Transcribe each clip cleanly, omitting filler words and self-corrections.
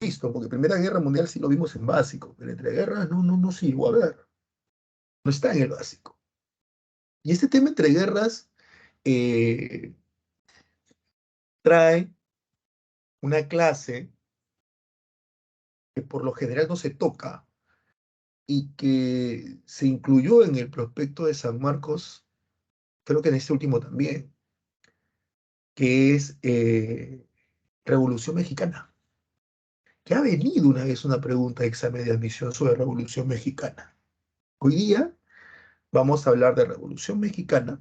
visto, porque Primera Guerra Mundial sí lo vimos en básico, pero entre guerras no se llegó a ver, no está en el básico. Y este tema entre guerras eh, trae una clase que por lo general no se toca y que se incluyó en el prospecto de San Marcos, creo que en este último también, que es Revolución Mexicana. Que ha venido una vez una pregunta de examen de admisión sobre Revolución Mexicana. Hoy día vamos a hablar de Revolución Mexicana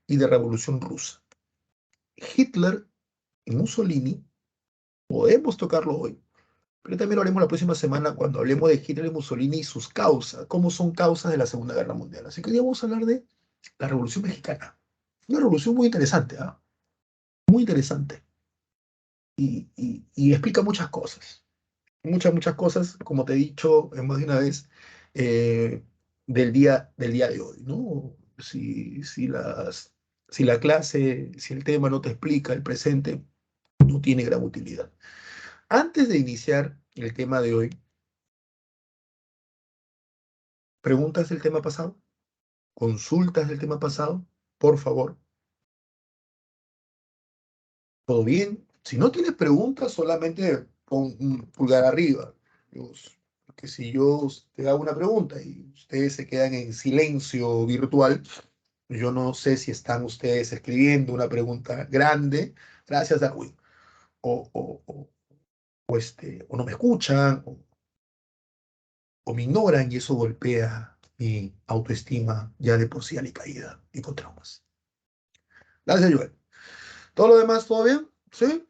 y de Revolución Rusa. Hitler y Mussolini, podemos tocarlo hoy, pero también lo haremos la próxima semana cuando hablemos de Hitler y Mussolini y sus causas, cómo son causas de la Segunda Guerra Mundial. Así que hoy día vamos a hablar de la Revolución Mexicana. Una revolución muy interesante, ¿ah? Muy interesante. Y explica muchas cosas. Muchas cosas, como te he dicho en más de una vez, eh, del día de hoy, ¿no? Si la clase, si el tema no te explica el presente, no tiene gran utilidad. Antes de iniciar el tema de hoy, preguntas del tema pasado, consultas del tema pasado, por favor. ¿Todo bien? Si no tienes preguntas, solamente pon un pulgar arriba. Que si yo te hago una pregunta y ustedes se quedan en silencio virtual, yo no sé si están ustedes escribiendo una pregunta grande, gracias Darwin, o, o, o, o no me escuchan, o me ignoran y eso golpea mi autoestima ya de por sí alicaída y con traumas. Gracias, Joel. ¿Todo lo demás, todo bien? ¿Sí?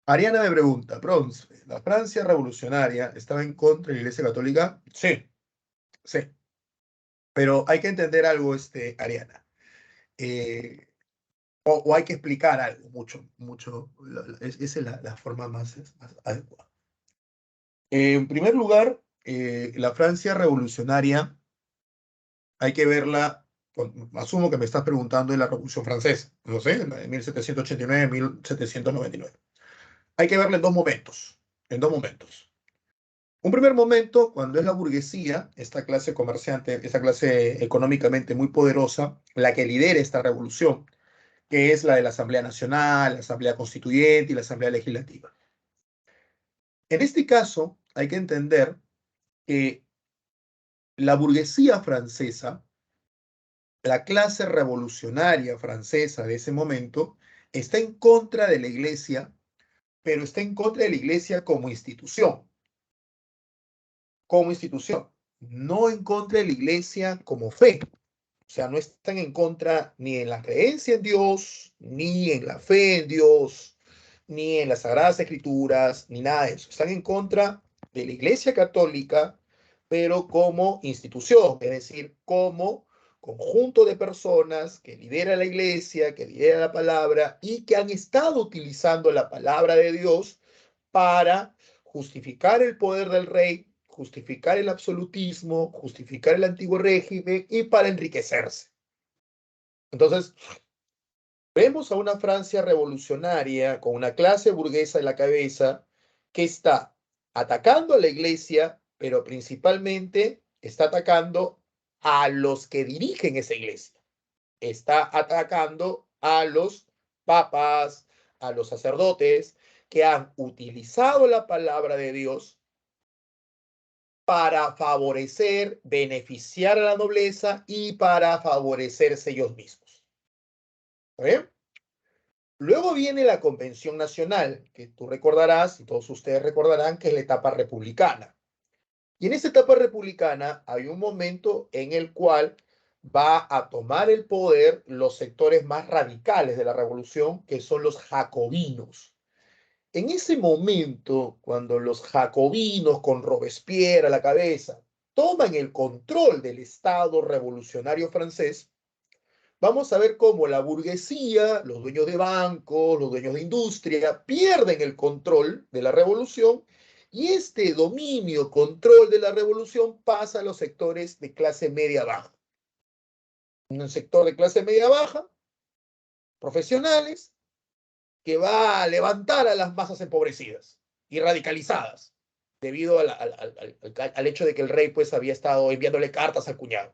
Ariana me pregunta, Bronce, ¿la Francia revolucionaria estaba en contra de la Iglesia Católica? Sí, sí, pero hay que entender algo, Ariana. Eh, o hay que explicar algo, mucho. Esa es la forma más adecuada. En primer lugar, la Francia revolucionaria hay que verla, asumo que me estás preguntando de la Revolución Francesa, no sé, en la de 1789, 1799. Hay que verla en dos momentos. Un primer momento, cuando es la burguesía, esta clase comerciante, esta clase económicamente muy poderosa, la que lidera esta revolución, que es la de la Asamblea Nacional, la Asamblea Constituyente y la Asamblea Legislativa. En este caso, hay que entender que la burguesía francesa, la clase revolucionaria francesa de ese momento, está en contra de la iglesia, pero está en contra de la iglesia como institución, no en contra de la iglesia como fe. O sea, no están en contra ni en la creencia en Dios, ni en la fe en Dios, ni en las Sagradas Escrituras, ni nada de eso. Están en contra de la Iglesia Católica, pero como institución, es decir, como conjunto de personas que lidera la Iglesia, que lidera la palabra y que han estado utilizando la palabra de Dios para justificar el poder del rey, justificar el absolutismo, justificar el antiguo régimen y para enriquecerse. Entonces, vemos a una Francia revolucionaria con una clase burguesa en la cabeza que está atacando a la iglesia, pero principalmente está atacando a los que dirigen esa iglesia. Está atacando a los papas, a los sacerdotes que han utilizado la palabra de Dios para favorecer, beneficiar a la nobleza y para favorecerse ellos mismos. ¿Eh? Luego viene la Convención Nacional, que tú recordarás y todos ustedes recordarán que es la etapa republicana. Y en esa etapa republicana hay un momento en el cual va a tomar el poder los sectores más radicales de la revolución, que son los jacobinos. En ese momento, cuando los jacobinos con Robespierre a la cabeza toman el control del Estado revolucionario francés, vamos a ver cómo la burguesía, los dueños de bancos, los dueños de industria, pierden el control de la revolución Y este dominio, control de la revolución pasa a los sectores de clase media-baja. Un sector de clase media-baja, profesionales, que va a levantar a las masas empobrecidas y radicalizadas, debido al hecho de que el rey pues había estado enviándole cartas al cuñado.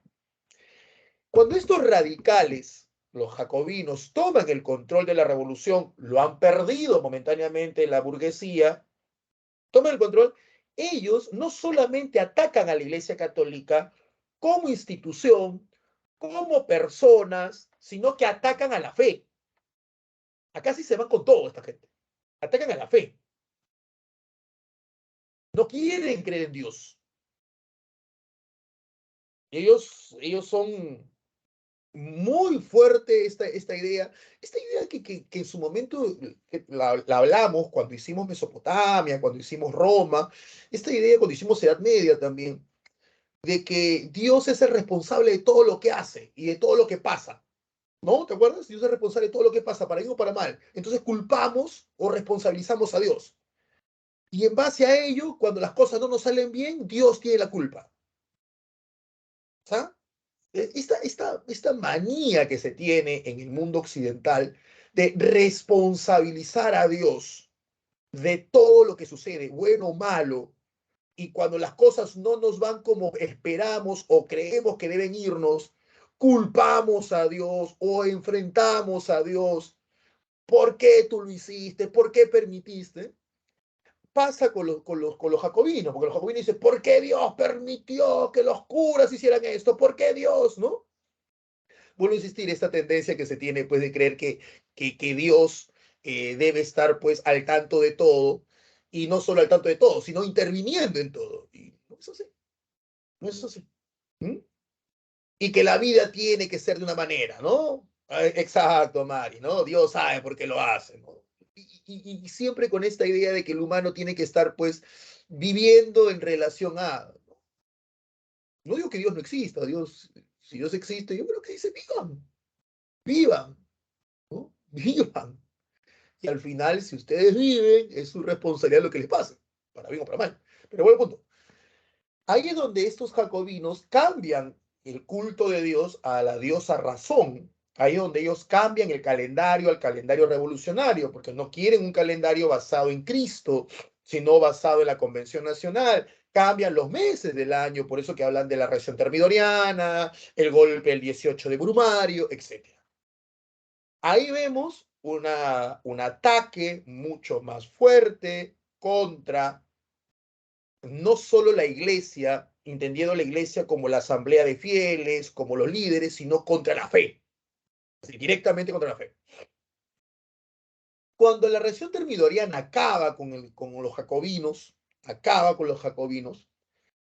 Cuando estos radicales, los jacobinos, toman el control de la revolución, lo han perdido momentáneamente la burguesía, toman el control, ellos no solamente atacan a la Iglesia Católica como institución, como personas, sino que atacan a la fe. Acá sí se van con todo esta gente. Atacan a la fe. No quieren creer en Dios. Ellos son muy fuerte esta idea que en su momento la hablamos cuando hicimos Mesopotamia, cuando hicimos Roma, esta idea cuando hicimos Edad Media también, de que Dios es el responsable de todo lo que hace y de todo lo que pasa. ¿No? ¿Te acuerdas? Dios es responsable de todo lo que pasa, para bien o para mal. Entonces culpamos o responsabilizamos a Dios. Y en base a ello, cuando las cosas no nos salen bien, Dios tiene la culpa. ¿Sabes? Esta manía que se tiene en el mundo occidental de responsabilizar a Dios de todo lo que sucede, bueno o malo, y cuando las cosas no nos van como esperamos o creemos que deben irnos, culpamos a Dios o enfrentamos a Dios. ¿Por qué tú lo hiciste? ¿Por qué permitiste? Pasa con los jacobinos, porque los jacobinos dicen, ¿por qué Dios permitió que los curas hicieran esto? ¿Por qué Dios? ¿No? Vuelvo a insistir, esta tendencia que se tiene, pues, de creer que Dios debe estar, pues, al tanto de todo, y no solo al tanto de todo, sino interviniendo en todo. Y no es así, no es así. ¿Mm? Y que la vida tiene que ser de una manera, ¿no? Exacto, Mari, ¿no? Dios sabe por qué lo hace, ¿no? Y siempre con esta idea de que el humano tiene que estar, pues, viviendo en relación a... No digo que Dios no exista, Dios, si Dios existe, yo creo que dice, vivan, vivan, ¿no? Vivan. Y al final, si ustedes viven, es su responsabilidad lo que les pase, para bien o para mal. Pero bueno, punto. Ahí es donde estos jacobinos cambian el culto de Dios a la diosa razón. Ahí es donde ellos cambian el calendario al calendario revolucionario, porque no quieren un calendario basado en Cristo, sino basado en la Convención Nacional. Cambian los meses del año, por eso que hablan de la región termidoriana, el golpe del 18 de Brumario, etc. Ahí vemos un ataque mucho más fuerte contra no solo la iglesia, entendiendo la iglesia como la asamblea de fieles, como los líderes, sino contra la fe, así, directamente contra la fe. Cuando la región termidoriana acaba con los jacobinos,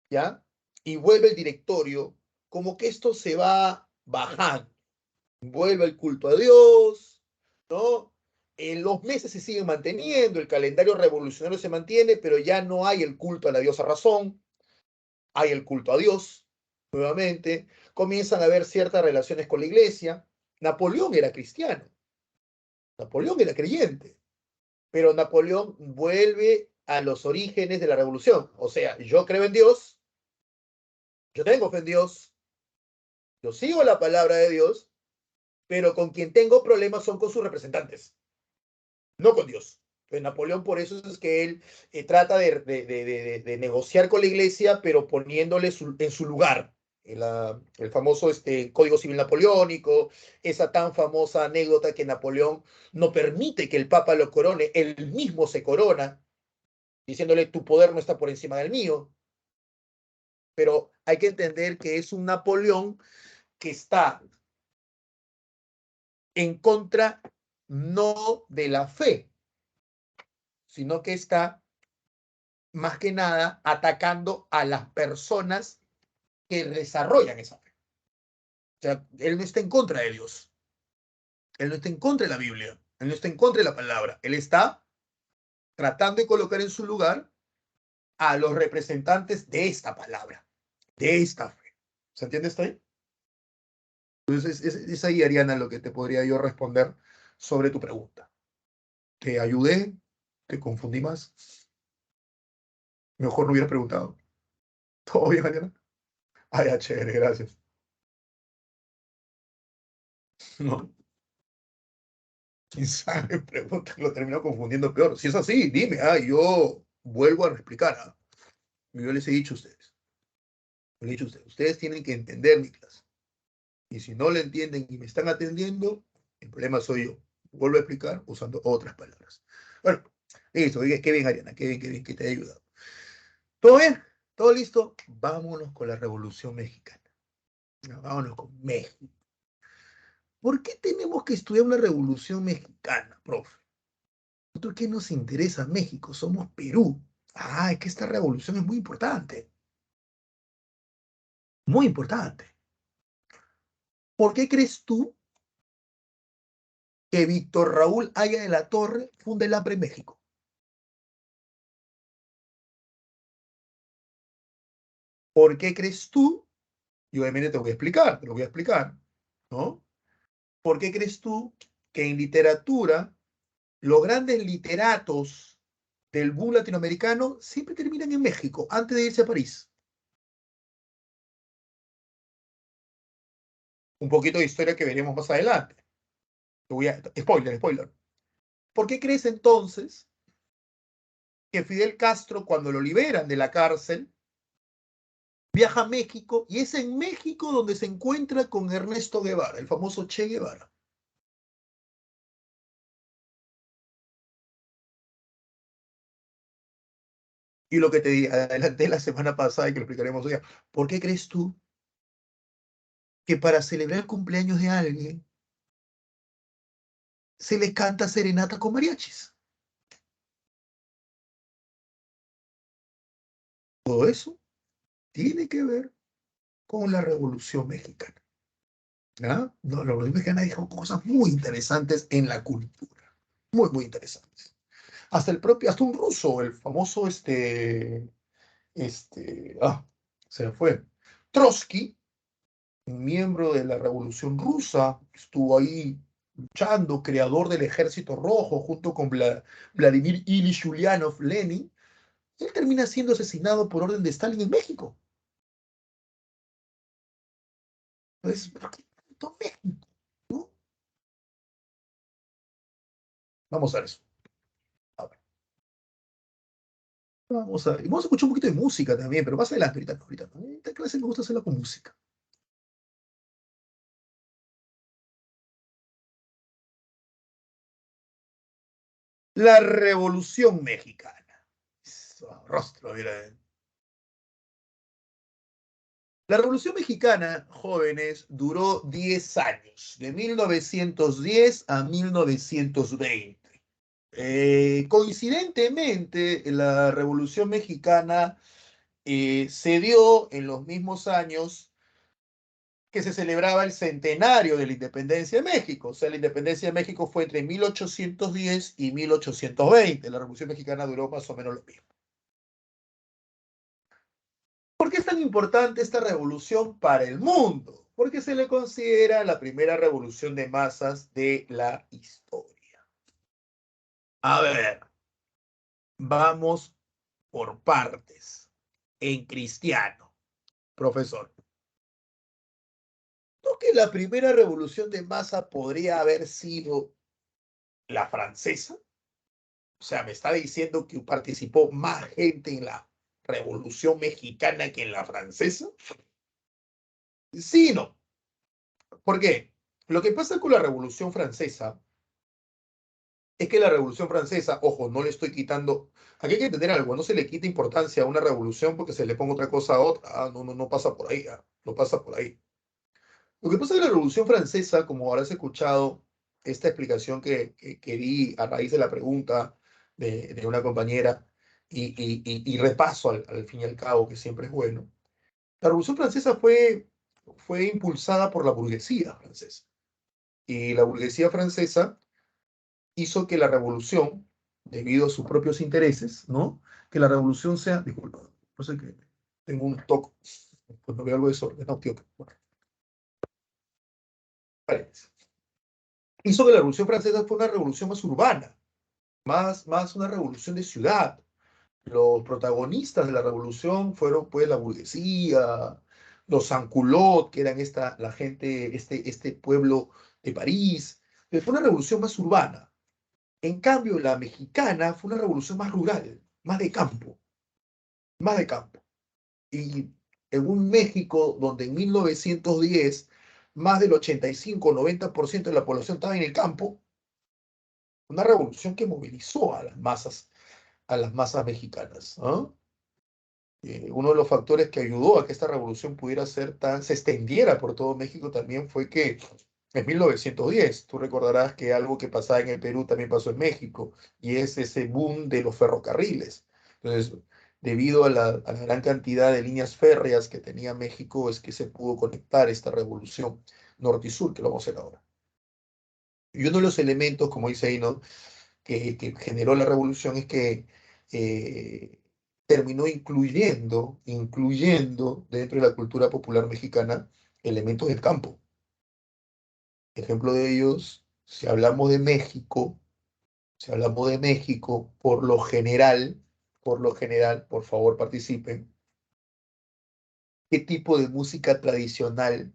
¿ya? Y vuelve el directorio, como que esto se va bajando, vuelve el culto a Dios, ¿no? Los meses se siguen manteniendo, el calendario revolucionario se mantiene, pero ya no hay el culto a la diosa razón, hay el culto a Dios, nuevamente, comienzan a haber ciertas relaciones con la iglesia. Napoleón era cristiano, Napoleón era creyente, pero Napoleón vuelve a los orígenes de la revolución. O sea, yo creo en Dios, yo tengo fe en Dios, yo sigo la palabra de Dios, pero con quien tengo problemas son con sus representantes, no con Dios. Pues Napoleón por eso es que él trata de negociar con la iglesia, pero poniéndole en su lugar. El famoso Código Civil Napoleónico, esa tan famosa anécdota que Napoleón no permite que el Papa lo corone, él mismo se corona, diciéndole, tu poder no está por encima del mío. Pero hay que entender que es un Napoleón que está en contra no de la fe, sino que está más que nada atacando a las personas que desarrollan esa fe. O sea, él no está en contra de Dios, él no está en contra de la Biblia, él no está en contra de la palabra, él está tratando de colocar en su lugar a los representantes de esta palabra, de esta fe. ¿Se entiende esto ahí? Entonces es ahí, Ariana, lo que te podría yo responder sobre tu pregunta. ¿Te ayudé? ¿Te confundí más? Mejor no hubieras preguntado. ¿Todo bien, Mariana? Ah, ya, chévere, gracias. No, quién sabe, pregunta, lo termino confundiendo peor. Si es así, dime, yo vuelvo a explicar. Yo les he dicho a ustedes, les he dicho a ustedes, ustedes tienen que entender mi clase. Y si no le entienden y me están atendiendo, el problema soy yo. Vuelvo a explicar usando otras palabras. Bueno, listo, qué bien, Ariana, qué bien que te he ayudado. ¿Todo bien? ¿Todo listo? Vámonos con la Revolución Mexicana. Vámonos con México. ¿Por qué tenemos que estudiar una Revolución Mexicana, profe? ¿Por qué nos interesa México? Somos Perú. Es que esta revolución es muy importante. Muy importante. ¿Por qué crees tú que Víctor Raúl Haya de la Torre funda el APRE en México? ¿Por qué crees tú? Y obviamente te voy a explicar, te lo voy a explicar, ¿no? ¿Por qué crees tú que en literatura los grandes literatos del boom latinoamericano siempre terminan en México antes de irse a París? Un poquito de historia que veremos más adelante. Spoiler. ¿Por qué crees entonces que Fidel Castro, cuando lo liberan de la cárcel, viaja a México y es en México donde se encuentra con Ernesto Guevara, el famoso Che Guevara? Y lo que te adelanté la semana pasada y que lo explicaremos hoy, ¿por qué crees tú que para celebrar el cumpleaños de alguien se le canta serenata con mariachis? Todo eso tiene que ver con la Revolución Mexicana. No, la Revolución Mexicana dijo cosas muy interesantes en la cultura, muy interesantes. Hasta un ruso, el famoso, este, ah, se me fue, Trotsky, un miembro de la Revolución Rusa, estuvo ahí luchando, creador del Ejército Rojo, junto con Vladimir Ilich Ulyanov Lenin. Él termina siendo asesinado por orden de Stalin en México. Entonces, ¿pero qué tanto México? ¿No? Vamos a ver eso. A ver, y vamos a escuchar un poquito de música también, pero más adelante, ahorita no. Esta clase me gusta hacerla con música. La Revolución Mexicana. Rostro, mira. La Revolución Mexicana, jóvenes, duró 10 años, de 1910 a 1920. Coincidentemente, la Revolución Mexicana se dio en los mismos años que se celebraba el centenario de la independencia de México. O sea, la independencia de México fue entre 1810 y 1820. La Revolución Mexicana duró más o menos lo mismo. ¿Por qué es tan importante esta revolución para el mundo? Porque se le considera la primera revolución de masas de la historia. A ver, vamos por partes. En cristiano, profesor. ¿No que la primera revolución de masa podría haber sido la francesa? O sea, me está diciendo que participó más gente en la revolución mexicana que en la francesa. Sí, no. ¿Por qué? Lo que pasa con la revolución francesa es que la Revolución Francesa, ojo, no le estoy quitando, aquí hay que entender algo, no se le quita importancia a una revolución porque se le ponga otra cosa a otra, no pasa por ahí, no pasa por ahí. Lo que pasa es que la Revolución Francesa, como habrás escuchado esta explicación que di a raíz de la pregunta de una compañera y repaso al fin y al cabo, que siempre es bueno, la Revolución Francesa fue impulsada por la burguesía francesa. Y la burguesía francesa hizo que la revolución, debido a sus propios intereses, ¿no? Que la revolución sea, disculpa, no sé qué, tengo un toque, cuando veo algo desordenado, tío, bueno, vale. Hizo que la revolución francesa fue una revolución más urbana, más una revolución de ciudad, Los protagonistas de la revolución fueron pues la burguesía, los sans-culottes, que eran la gente, este pueblo de París. Fue una revolución más urbana. En cambio, la mexicana fue una revolución más rural, más de campo, más de campo. Y en un México donde en 1910 más del 85-90% de la población estaba en el campo, una revolución que movilizó a las masas mexicanas, ¿no? Uno de los factores que ayudó a que esta revolución pudiera se extendiera por todo México también fue que en 1910, tú recordarás que algo que pasaba en el Perú también pasó en México, y es ese boom de los ferrocarriles. Entonces, debido a la gran cantidad de líneas férreas que tenía México, es que se pudo conectar esta revolución norte y sur, que lo vamos a hacer ahora. Y uno de los elementos, como dice ahí, ¿no? que generó la revolución es que eh, terminó incluyendo dentro de la cultura popular mexicana elementos del campo. Ejemplo de ellos, si hablamos de México, por favor participen, ¿qué tipo de música tradicional,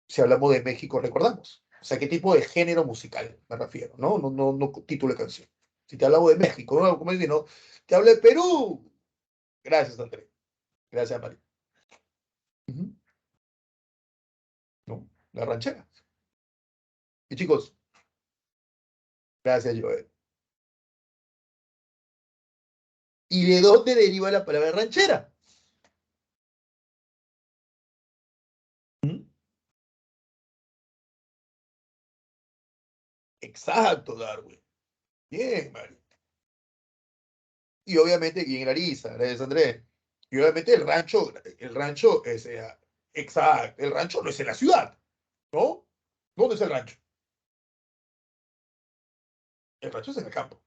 si hablamos de México, recordamos? O sea, ¿qué tipo de género musical me refiero? No título de canción. Si te hablo de México, ¿no? Como decir, no, te hablo de Perú. Gracias, André. Gracias, Mario. Ujú. ¿No? La ranchera. Y chicos, gracias, Joel. ¿Y de dónde deriva la palabra ranchera? ¿Mm? Exacto, Darwin. Bien, Mario. Y obviamente aquí en Larisa, gracias, Andrés. Y obviamente el rancho es, exacto, el rancho no es en la ciudad, ¿no? ¿Dónde es el rancho? El rancho es en el campo.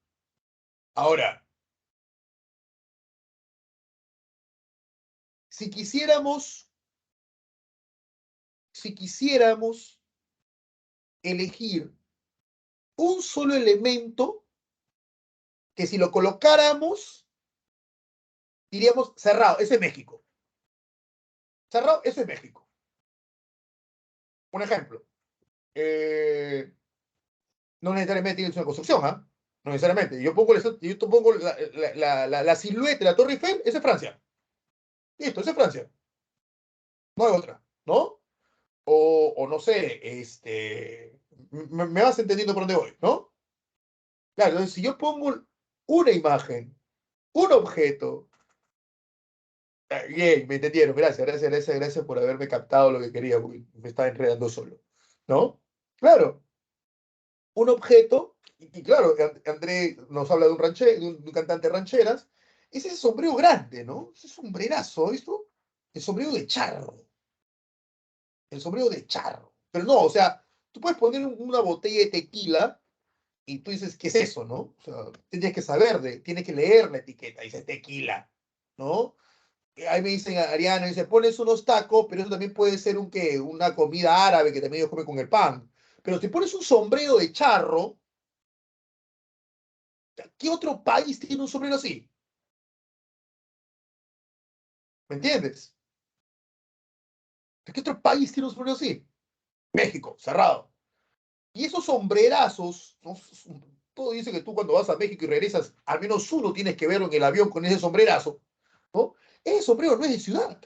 Ahora, si quisiéramos, si quisiéramos elegir un solo elemento que si lo colocáramos, diríamos cerrado, ese es México. Cerrado, ese es México. Un ejemplo. Eh, no necesariamente tiene que ser una construcción, ¿ah? No necesariamente. Yo pongo la silueta de la Torre Eiffel, esa es Francia. Listo, esa es Francia. No hay otra, ¿no? O no sé, me vas entendiendo por dónde voy, ¿no? Claro, entonces si yo pongo una imagen, un objeto, bien, me entendieron, gracias por haberme captado lo que quería, porque me estaba enredando solo, ¿no? Claro, un objeto, y claro, André nos habla de de un cantante de rancheras, es ese sombrero grande, ¿no? Ese sombrerazo, ¿esto? El sombrero de charro, el sombrero de charro. Pero no, o sea, tú puedes poner una botella de tequila y tú dices, ¿qué es eso, no? O sea, tienes que tienes que leer la etiqueta, dice tequila, ¿no? Ahí me dicen, Ariana, dice, pones unos tacos, pero eso también puede ser una comida árabe que también ellos comen con el pan. Pero si pones un sombrero de charro, ¿qué otro país tiene un sombrero así? ¿Me entiendes? ¿Qué otro país tiene un sombrero así? México, cerrado. Y esos sombrerazos, ¿no? Todo dice que tú cuando vas a México y regresas, al menos uno tienes que verlo en el avión con ese sombrerazo, ¿no? Ese sombrero no es de ciudad.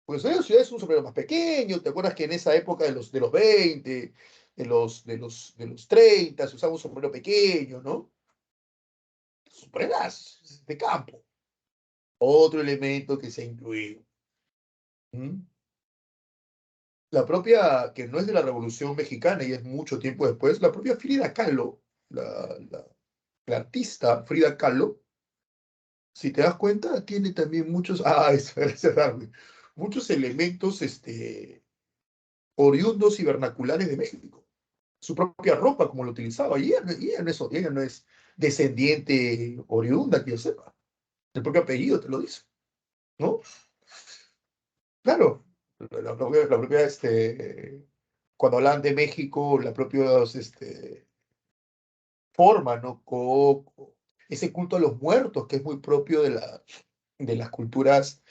Porque el sombrero de ciudad es un sombrero más pequeño. ¿Te acuerdas que en esa época de los 20, de los 30, se usaba un sombrero pequeño, ¿no? Sombreras de campo. Otro elemento que se ha incluido. ¿Mm? La propia, que no es de la Revolución Mexicana y es mucho tiempo después, la propia Frida Kahlo, la, la, la artista Frida Kahlo, si te das cuenta, tiene también eso, gracias, Darwin, muchos elementos oriundos y vernaculares de México. Su propia ropa, como lo utilizaba, y ella no es descendiente oriunda, que yo sepa. El propio apellido te lo dice, ¿no? Claro, cuando hablan de México, la propia forma, ¿no? Coco. ese culto a los muertos que es muy propio de las culturas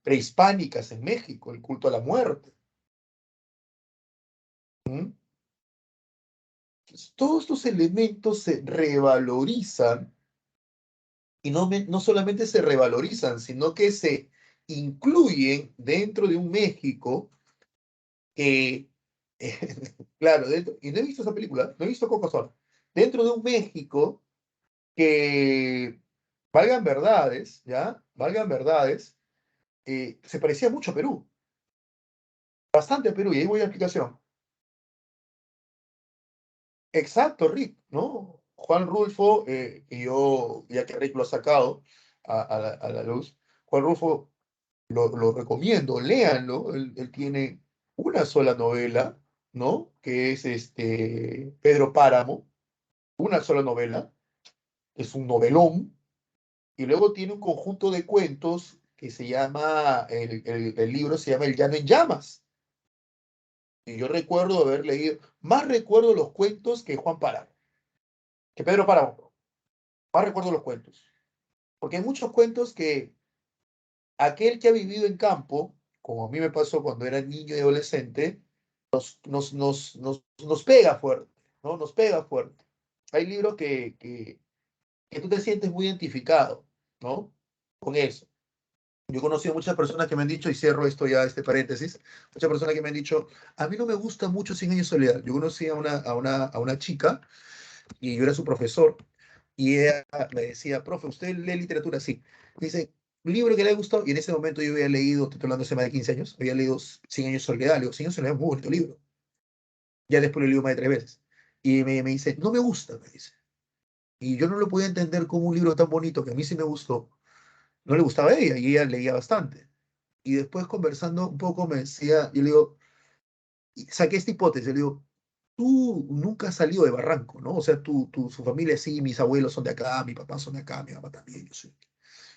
prehispánicas en México, el culto a la muerte. ¿Mm? Entonces, todos estos elementos se revalorizan y no solamente se revalorizan, sino que se incluyen dentro de un México que, claro, y no he visto esa película, no he visto Coco Sol, dentro de un México que, valgan verdades, ¿ya? Valgan verdades, se parecía mucho a Perú, bastante a Perú, y ahí voy a explicación. Exacto, Rick, ¿no? Juan Rulfo, y yo, ya que Rick lo ha sacado a la luz, Juan Rulfo lo recomiendo, léanlo, él tiene una sola novela, ¿no? Que es Pedro Páramo, una sola novela, es un novelón, y luego tiene un conjunto de cuentos que se llama, el libro se llama El Llano en Llamas, y yo recuerdo haber leído, más recuerdo los cuentos que Juan Páramo, que Pedro Páramo, más recuerdo los cuentos, porque hay muchos cuentos que aquel que ha vivido en campo, como a mí me pasó cuando era niño y adolescente, nos pega fuerte, ¿no? Nos pega fuerte. Hay libros que tú te sientes muy identificado, ¿no? Con eso. Yo he conocido muchas personas que me han dicho, y cierro esto ya, este paréntesis, muchas personas que me han dicho, a mí no me gusta mucho Cien años de soledad. Yo conocí a una chica, y yo era su profesor, y ella me decía, profe, ¿usted lee literatura? Sí. Me dice, un libro que le ha gustado, y en ese momento yo había leído, estoy hablando hace más de 15 años, había leído Cien años de soledad. Le digo, Cien años de soledad es un muy bonito libro. Ya después lo leí más de 3 veces. Y me dice, no me gusta, me dice. Y yo no lo podía entender como un libro tan bonito que a mí sí me gustó. No le gustaba a ella y ella leía bastante. Y después conversando un poco me decía, yo le digo, y saqué esta hipótesis, le digo, tú nunca has salido de Barranco, ¿no? O sea, su familia sí, mis abuelos son de acá, mi papá son de acá, mi mamá también, yo soy.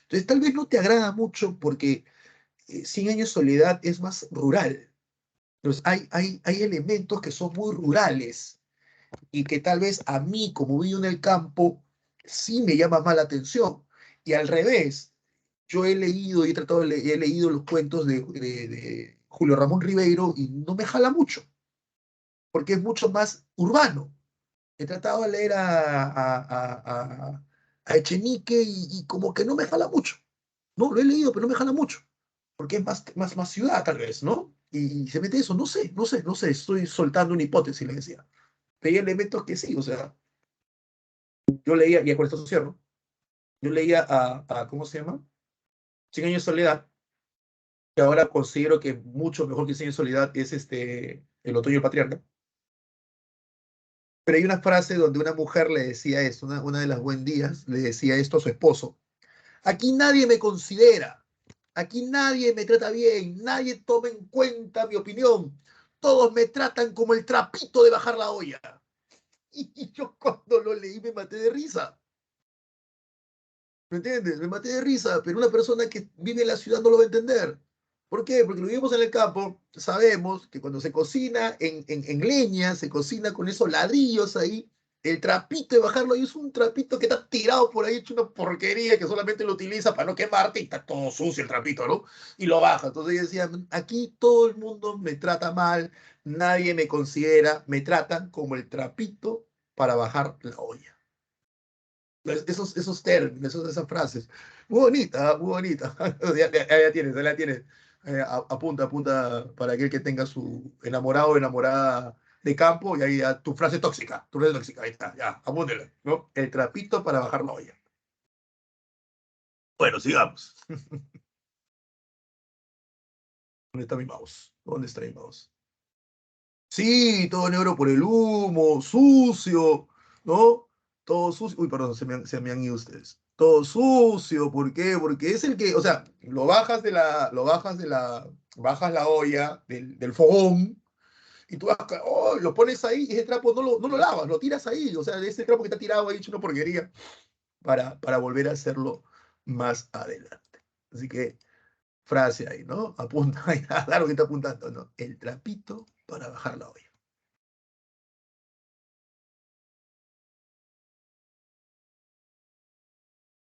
Entonces tal vez no te agrada mucho porque Cien años de soledad es más rural. Entonces hay elementos que son muy rurales y que tal vez a mí, como vivo en el campo, sí me llama más la atención. Y al revés, yo he leído y he leído los cuentos de Julio Ramón Ribeiro y no me jala mucho, porque es mucho más urbano. He tratado de leer a Echenique y como que no me jala mucho. No, lo he leído, pero no me jala mucho, porque es más ciudad tal vez, ¿no? Y se mete eso, no sé, estoy soltando una hipótesis, le decía. Pero hay elementos que sí, o sea, yo leía, y con esto cierro, yo leía ¿cómo se llama? Cien años de soledad, que ahora considero que mucho mejor que Cien años de soledad es El otoño del patriarca. Pero hay una frase donde una mujer le decía esto, una de las buen días, le decía esto a su esposo. Aquí nadie me considera, aquí nadie me trata bien, nadie toma en cuenta mi opinión, todos me tratan como el trapito de bajar la olla. Y yo cuando lo leí me maté de risa. ¿Me entiendes? Me maté de risa, pero una persona que vive en la ciudad no lo va a entender. ¿Por qué? Porque lo vivimos en el campo, sabemos que cuando se cocina en leña, se cocina con esos ladrillos ahí, el trapito de bajarlo ahí es un trapito que está tirado por ahí, hecho una porquería que solamente lo utiliza para no quemarte y está todo sucio el trapito, ¿no? Y lo baja. Entonces yo decía, aquí todo el mundo me trata mal, nadie me considera, me tratan como el trapito para bajar la olla. Esos términos, esas frases. Muy bonita, muy bonita. Ya tienes, ya la tienes. Apunta, apunta para aquel que tenga su enamorado o enamorada de campo y ahí ya, tu frase tóxica, ahí está, ya, apúntela, ¿no? El trapito para bajar la olla. Bueno, sigamos. ¿Dónde está mi mouse? ¿Dónde está mi mouse? Sí, todo negro por el humo, sucio, ¿no? Todo sucio. Uy, perdón, se me han ido ustedes. Todo sucio, ¿por qué? Porque es el que, o sea, bajas la olla del fogón y tú lo pones ahí y ese trapo no lo lavas, lo tiras ahí, o sea, ese trapo que está tirado ahí hecho una porquería para volver a hacerlo más adelante. Así que, frase ahí, ¿no? Apunta ahí, claro que está apuntando, ¿no? El trapito para bajar la olla.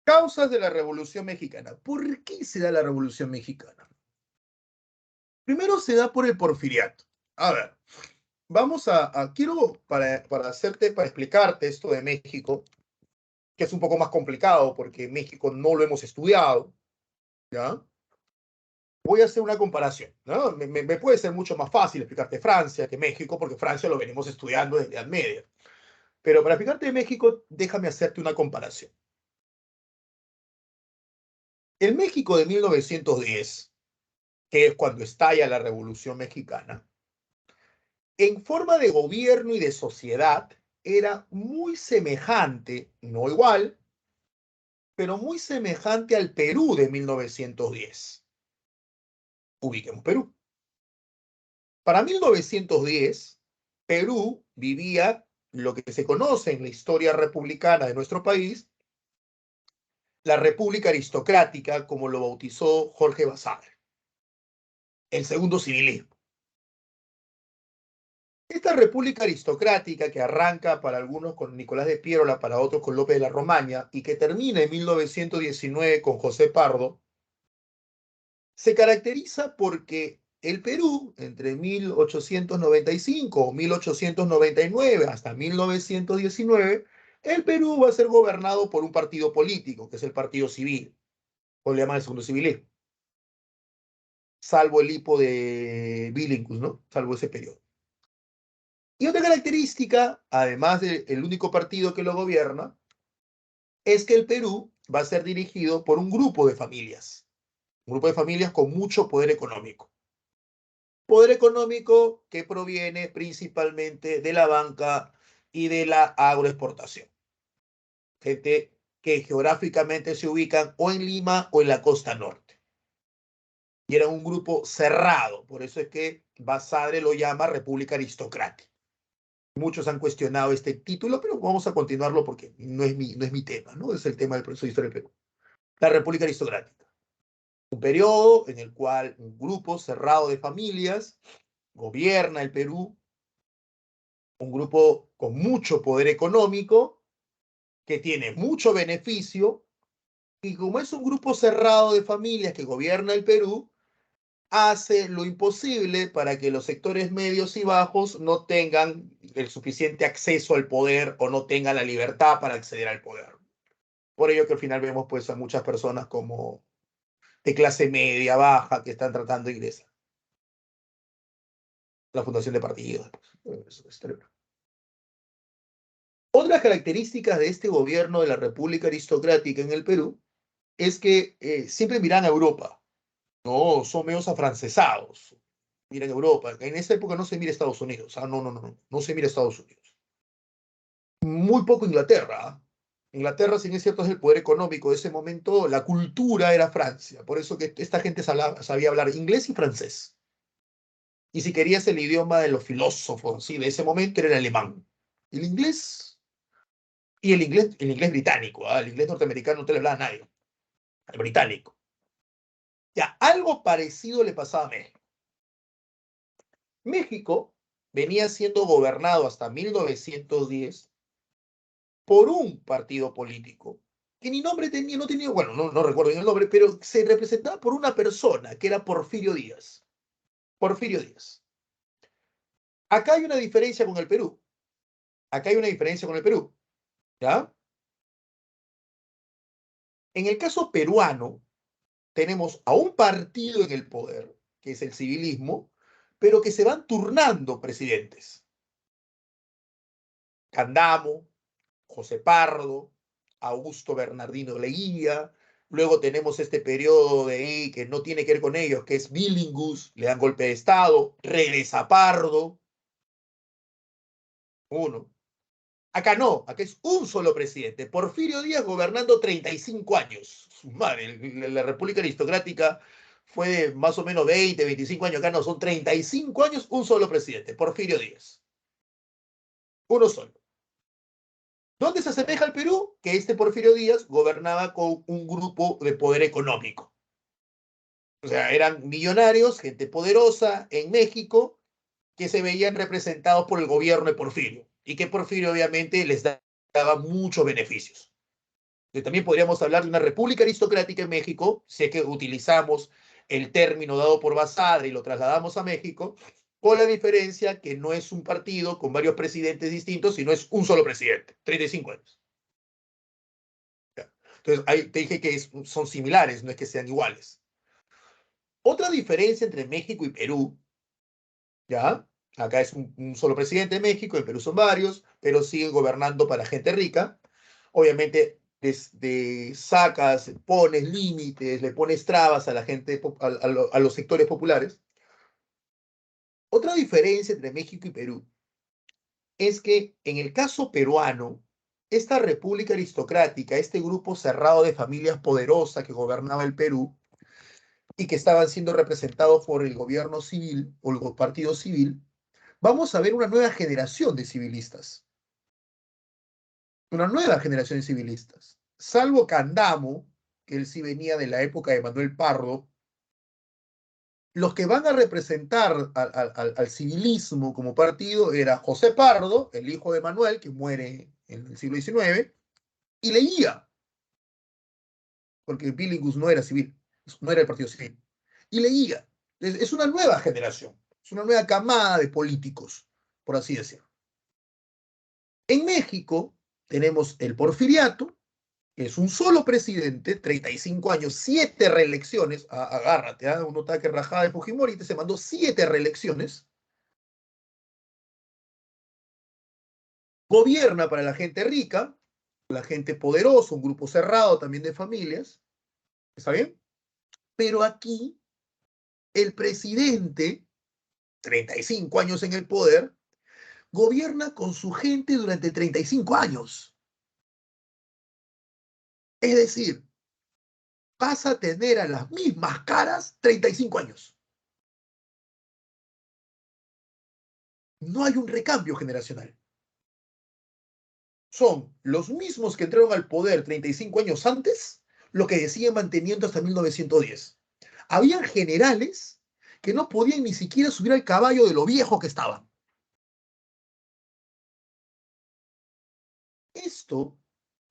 Causas de la Revolución Mexicana. ¿Por qué se da la Revolución Mexicana? Primero se da por el porfiriato. A ver, vamos quiero para explicarte esto de México, que es un poco más complicado porque México no lo hemos estudiado, ¿ya? Voy a hacer una comparación, ¿no? Me puede ser mucho más fácil explicarte Francia que México, porque Francia lo venimos estudiando desde Edad Media. Pero para explicarte de México, déjame hacerte una comparación. El México de 1910, que es cuando estalla la Revolución Mexicana, en forma de gobierno y de sociedad, era muy semejante, no igual, pero muy semejante al Perú de 1910. Ubiquemos Perú. Para 1910, Perú vivía lo que se conoce en la historia republicana de nuestro país, la República Aristocrática, como lo bautizó Jorge Basadre, el segundo civilismo. Esta república aristocrática que arranca para algunos con Nicolás de Piérola, para otros con Lope de la Romaña, y que termina en 1919 con José Pardo, se caracteriza porque el Perú, entre 1895 o 1899 hasta 1919, el Perú va a ser gobernado por un partido político, que es el Partido Civil, o le llaman el Segundo Civilismo, salvo el hipo de Billinghus, ¿no? Salvo ese periodo. Y otra característica, además del único partido que lo gobierna, es que el Perú va a ser dirigido por un grupo de familias con mucho poder económico. Poder económico que proviene principalmente de la banca y de la agroexportación. Gente que geográficamente se ubican o en Lima o en la costa norte. Y era un grupo cerrado, por eso es que Basadre lo llama República Aristocrática. Muchos han cuestionado este título, pero vamos a continuarlo porque no es mi tema, ¿no? Es el tema del profesor de Historia del Perú. La República Aristocrática. Un periodo en el cual un grupo cerrado de familias gobierna el Perú, un grupo con mucho poder económico, que tiene mucho beneficio, y como es un grupo cerrado de familias que gobierna el Perú, hace lo imposible para que los sectores medios y bajos no tengan el suficiente acceso al poder o no tengan la libertad para acceder al poder. Por ello que al final vemos pues a muchas personas como de clase media, baja, que están tratando de ingresar. La fundación de partidos. Otras características de este gobierno de la República Aristocrática en el Perú es que siempre miran a Europa, ¿no? Son medios afrancesados. Miren Europa. En esa época no se mira Estados Unidos. No se mira Estados Unidos. Muy poco Inglaterra. Inglaterra, si bien es cierto, es el poder económico de ese momento, la cultura era Francia. Por eso que esta gente sabía hablar inglés y francés. Y si querías el idioma de los filósofos, ¿sí? De ese momento era el alemán. El inglés y el inglés británico, ¿eh? El inglés norteamericano no te le hablaba a nadie. El británico. Ya, algo parecido le pasaba a México. México venía siendo gobernado hasta 1910 por un partido político que ni nombre tenía, no tenía, bueno, no recuerdo bien el nombre, pero se representaba por una persona que era Porfirio Díaz. Porfirio Díaz. Acá hay una diferencia con el Perú. Acá hay una diferencia con el Perú. ¿Ya? En el caso peruano, tenemos a un partido en el poder, que es el civilismo, pero que se van turnando presidentes. Candamo, José Pardo, Augusto Bernardino Leguía, luego tenemos este periodo de ahí que no tiene que ver con ellos, que es Billinghus, le dan golpe de Estado, regresa Pardo, uno. Acá no, acá es un solo presidente, Porfirio Díaz gobernando 35 años. Su madre, la República Aristocrática fue de más o menos 20, 25 años, acá no, son 35 años, un solo presidente, Porfirio Díaz. Uno solo. ¿Dónde se asemeja al Perú? Que este Porfirio Díaz gobernaba con un grupo de poder económico. O sea, eran millonarios, gente poderosa en México, que se veían representados por el gobierno de Porfirio. Y que Porfirio obviamente les daba muchos beneficios. También podríamos hablar de una república aristocrática en México, si es que utilizamos el término dado por Basadre y lo trasladamos a México, con la diferencia que no es un partido con varios presidentes distintos, sino es un solo presidente, 35 años. Entonces, ahí te dije que son similares, no es que sean iguales. Otra diferencia entre México y Perú, ¿ya? Acá es un solo presidente de México, en Perú son varios, pero siguen gobernando para gente rica. Obviamente, sacas, pones límites, le pones trabas a la gente, a los sectores populares. Otra diferencia entre México y Perú es que en el caso peruano, esta república aristocrática, este grupo cerrado de familias poderosas que gobernaba el Perú y que estaban siendo representados por el gobierno civil o el partido civil, vamos a ver una nueva generación de civilistas. Una nueva generación de civilistas. Salvo Candamo, que él sí venía de la época de Manuel Pardo, los que van a representar al civilismo como partido era José Pardo, el hijo de Manuel, que muere en el siglo XIX, y Leguía, porque Billinghus no era civil, no era el partido civil, y Leguía. Es una nueva generación, es una nueva camada de políticos, por así decirlo. En México tenemos el porfiriato, que es un solo presidente, 35 años, 7 reelecciones, agárrate, un ataque rajada de Fujimori, se mandó 7 reelecciones, gobierna para la gente rica, la gente poderosa, un grupo cerrado también de familias, ¿está bien? Pero aquí el presidente, 35 años en el poder, gobierna con su gente durante 35 años. Es decir, pasa a tener a las mismas caras 35 años. No hay un recambio generacional. Son los mismos que entraron al poder 35 años antes, lo que decían manteniendo hasta 1910. Habían generales que no podían ni siquiera subir al caballo de lo viejo que estaban.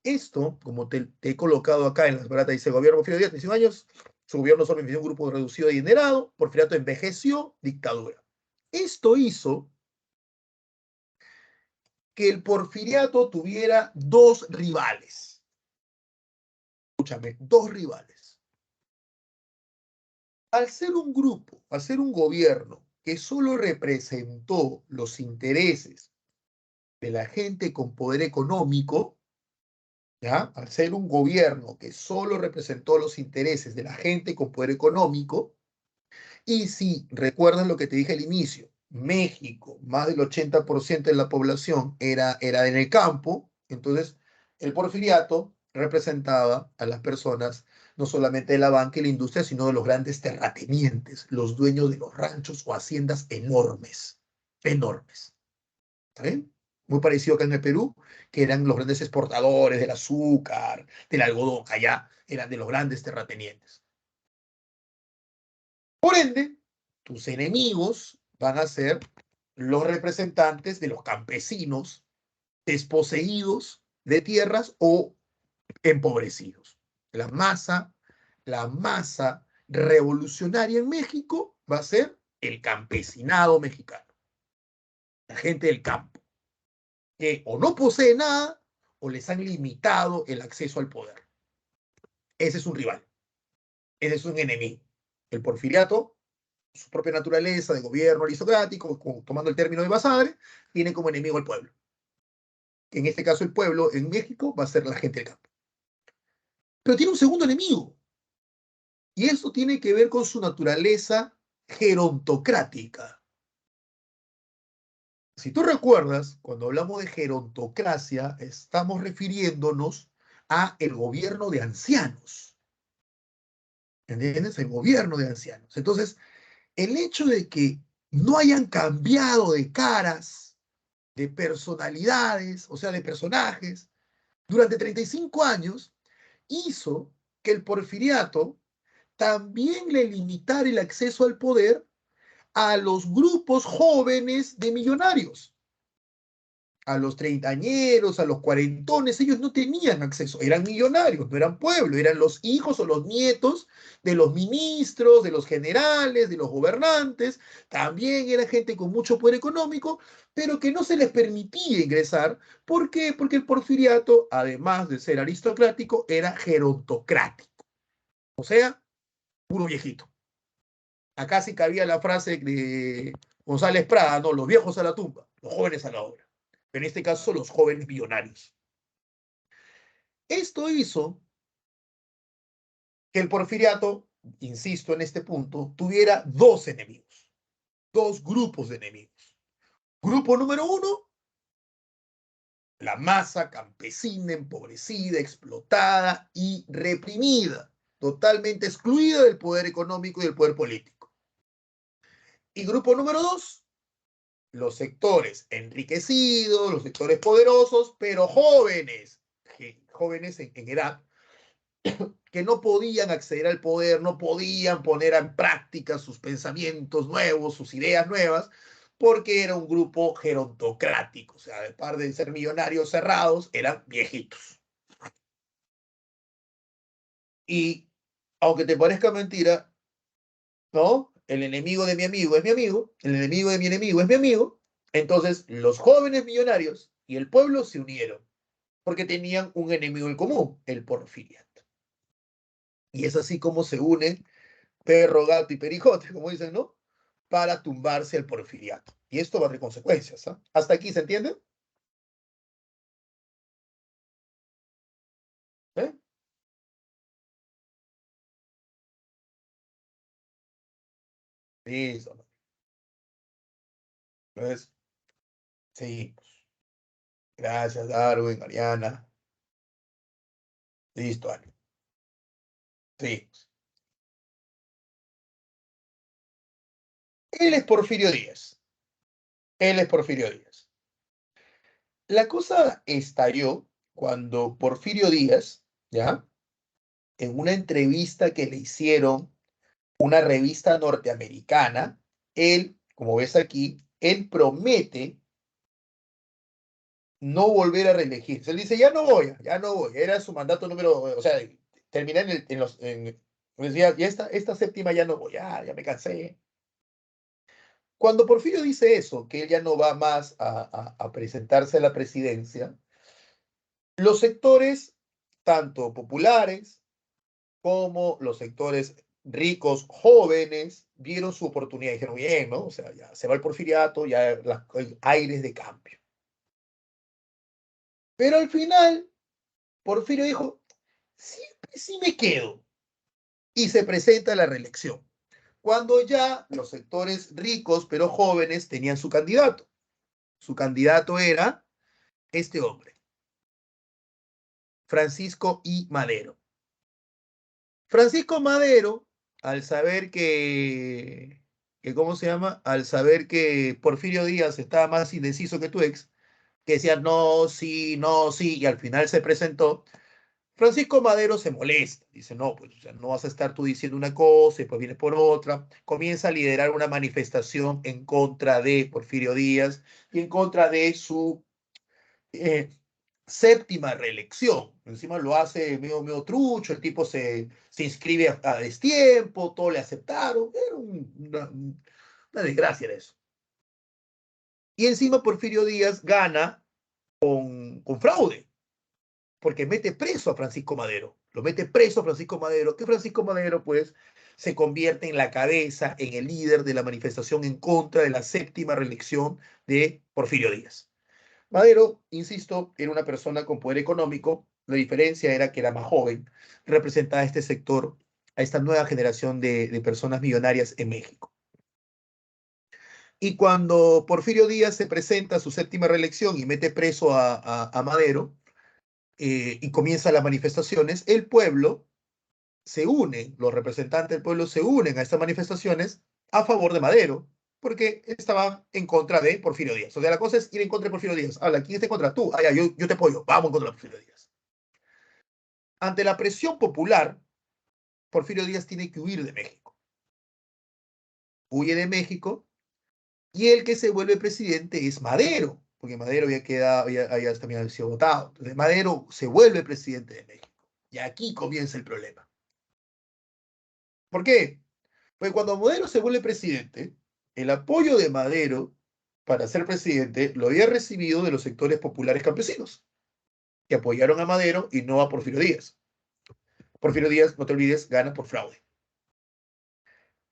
Esto, como te he colocado acá en las baratas, dice gobierno Porfirio Díaz, 35 años, su gobierno solo envió un grupo reducido y adinerado, Porfiriato envejeció, dictadura. Esto hizo que el porfiriato tuviera dos rivales. Escúchame, dos rivales. Al ser un grupo, al ser un gobierno que solo representó los intereses de la gente con poder económico, ¿ya? Al ser un gobierno que solo representó los intereses de la gente con poder económico, y si recuerdan lo que te dije al inicio, México, más del 80% de la población era en el campo, entonces el porfiriato representaba a las personas no solamente de la banca y la industria, sino de los grandes terratenientes, los dueños de los ranchos o haciendas enormes, enormes. ¿Está bien? Muy parecido acá en el Perú, que eran los grandes exportadores del azúcar, del algodón, allá eran de los grandes terratenientes. Por ende, tus enemigos van a ser los representantes de los campesinos desposeídos de tierras o empobrecidos. La masa revolucionaria en México va a ser el campesinado mexicano, la gente del campo, que o no posee nada o les han limitado el acceso al poder. Ese es un rival, ese es un enemigo. El porfiriato, su propia naturaleza de gobierno aristocrático, tomando el término de Basadre, tiene como enemigo al pueblo. En este caso, el pueblo en México va a ser la gente del campo. Pero tiene un segundo enemigo, y eso tiene que ver con su naturaleza gerontocrática. Si tú recuerdas, cuando hablamos de gerontocracia, estamos refiriéndonos a el gobierno de ancianos. ¿Entiendes? El gobierno de ancianos. Entonces, el hecho de que no hayan cambiado de caras, de personalidades, o sea, de personajes, durante 35 años, hizo que el porfiriato también le limitara el acceso al poder a los grupos jóvenes de millonarios. a los treintañeros, a los cuarentones, ellos no tenían acceso, eran millonarios, no eran pueblo, eran los hijos o los nietos de los ministros, de los generales, de los gobernantes, también era gente con mucho poder económico, pero que no se les permitía ingresar. ¿Por qué? Porque el porfiriato, además de ser aristocrático, era gerontocrático, o sea, puro viejito. Acá sí cabía la frase de González Prada, no, los viejos a la tumba, los jóvenes a la obra. En este caso, los jóvenes millonarios. Esto hizo que el porfiriato, insisto en este punto, tuviera dos enemigos, dos grupos de enemigos. Grupo número uno, la masa campesina, empobrecida, explotada y reprimida, totalmente excluida del poder económico y del poder político. Y grupo número dos, los sectores enriquecidos, los sectores poderosos, pero jóvenes, jóvenes en edad, que no podían acceder al poder, no podían poner en práctica sus pensamientos nuevos, sus ideas nuevas, porque era un grupo gerontocrático, o sea, de par de ser millonarios cerrados, eran viejitos. Y aunque te parezca mentira, ¿no? El enemigo de mi amigo es mi amigo, el enemigo de mi enemigo es mi amigo. Entonces, los jóvenes millonarios y el pueblo se unieron porque tenían un enemigo en común, el porfiriato. Y es así como se unen perro, gato y perijote, como dicen, ¿no? Para tumbarse al porfiriato. Y esto va a tener consecuencias. ¿Eh? ¿Hasta aquí se entiende? ¿Eh? Listo. Entonces, sí. Gracias, Darwin, Mariana. Listo, Ani. Sí. Él es Porfirio Díaz. Él es Porfirio Díaz. La cosa estalló cuando Porfirio Díaz, ¿ya? En una entrevista que le hicieron una revista norteamericana, él, como ves aquí, él promete no volver a reelegirse. Él dice, ya no voy, ya no voy. Era su mandato número, o sea, terminé pues ya esta séptima ya no voy, ya me cansé. Cuando Porfirio dice eso, que él ya no va más a presentarse a la presidencia, los sectores, tanto populares como los sectores ricos, jóvenes, vieron su oportunidad y dijeron, bien, ¿no? O sea, ya se va el porfiriato, ya hay aires de cambio. Pero al final, Porfirio dijo, siempre sí me quedo. Y se presenta a la reelección. Cuando ya los sectores ricos pero jóvenes tenían su candidato. Su candidato era este hombre, Francisco I. Madero. Francisco Madero, al saber ¿cómo se llama? Al saber que Porfirio Díaz estaba más indeciso que tu ex, que decía no, sí, no, sí, y al final se presentó, Francisco Madero se molesta, dice, no, pues o sea, no vas a estar tú diciendo una cosa y después vienes por otra. Comienza a liderar una manifestación en contra de Porfirio Díaz y en contra de su eh, séptima reelección. Encima lo hace medio trucho, el tipo se inscribe a destiempo, todo le aceptaron. Era una desgracia de eso. Y encima Porfirio Díaz gana con fraude porque mete preso a Francisco Madero. Lo mete preso a Francisco Madero, que Francisco Madero, pues, se convierte en la cabeza, en el líder de la manifestación en contra de la séptima reelección de Porfirio Díaz. Madero, insisto, era una persona con poder económico. La diferencia era que era más joven, representaba a este sector, a esta nueva generación de personas millonarias en México. Y cuando Porfirio Díaz se presenta a su séptima reelección y mete preso a Madero, y comienzan las manifestaciones, el pueblo se une, los representantes del pueblo se unen a estas manifestaciones a favor de Madero, porque estaban en contra de Porfirio Díaz. O sea, la cosa es ir en contra de Porfirio Díaz. Habla, ¿quién está en contra? Tú. Ah, ya, yo te apoyo. Vamos en contra de Porfirio Díaz. Ante la presión popular, Porfirio Díaz tiene que huir de México. Huye de México y el que se vuelve presidente es Madero. porque Madero había quedado, también había sido votado. Entonces Madero se vuelve presidente de México. Y aquí comienza el problema. ¿Por qué? Porque cuando Madero se vuelve presidente, el apoyo de Madero para ser presidente lo había recibido de los sectores populares campesinos, que apoyaron a Madero y no a Porfirio Díaz. Porfirio Díaz, no te olvides, gana por fraude.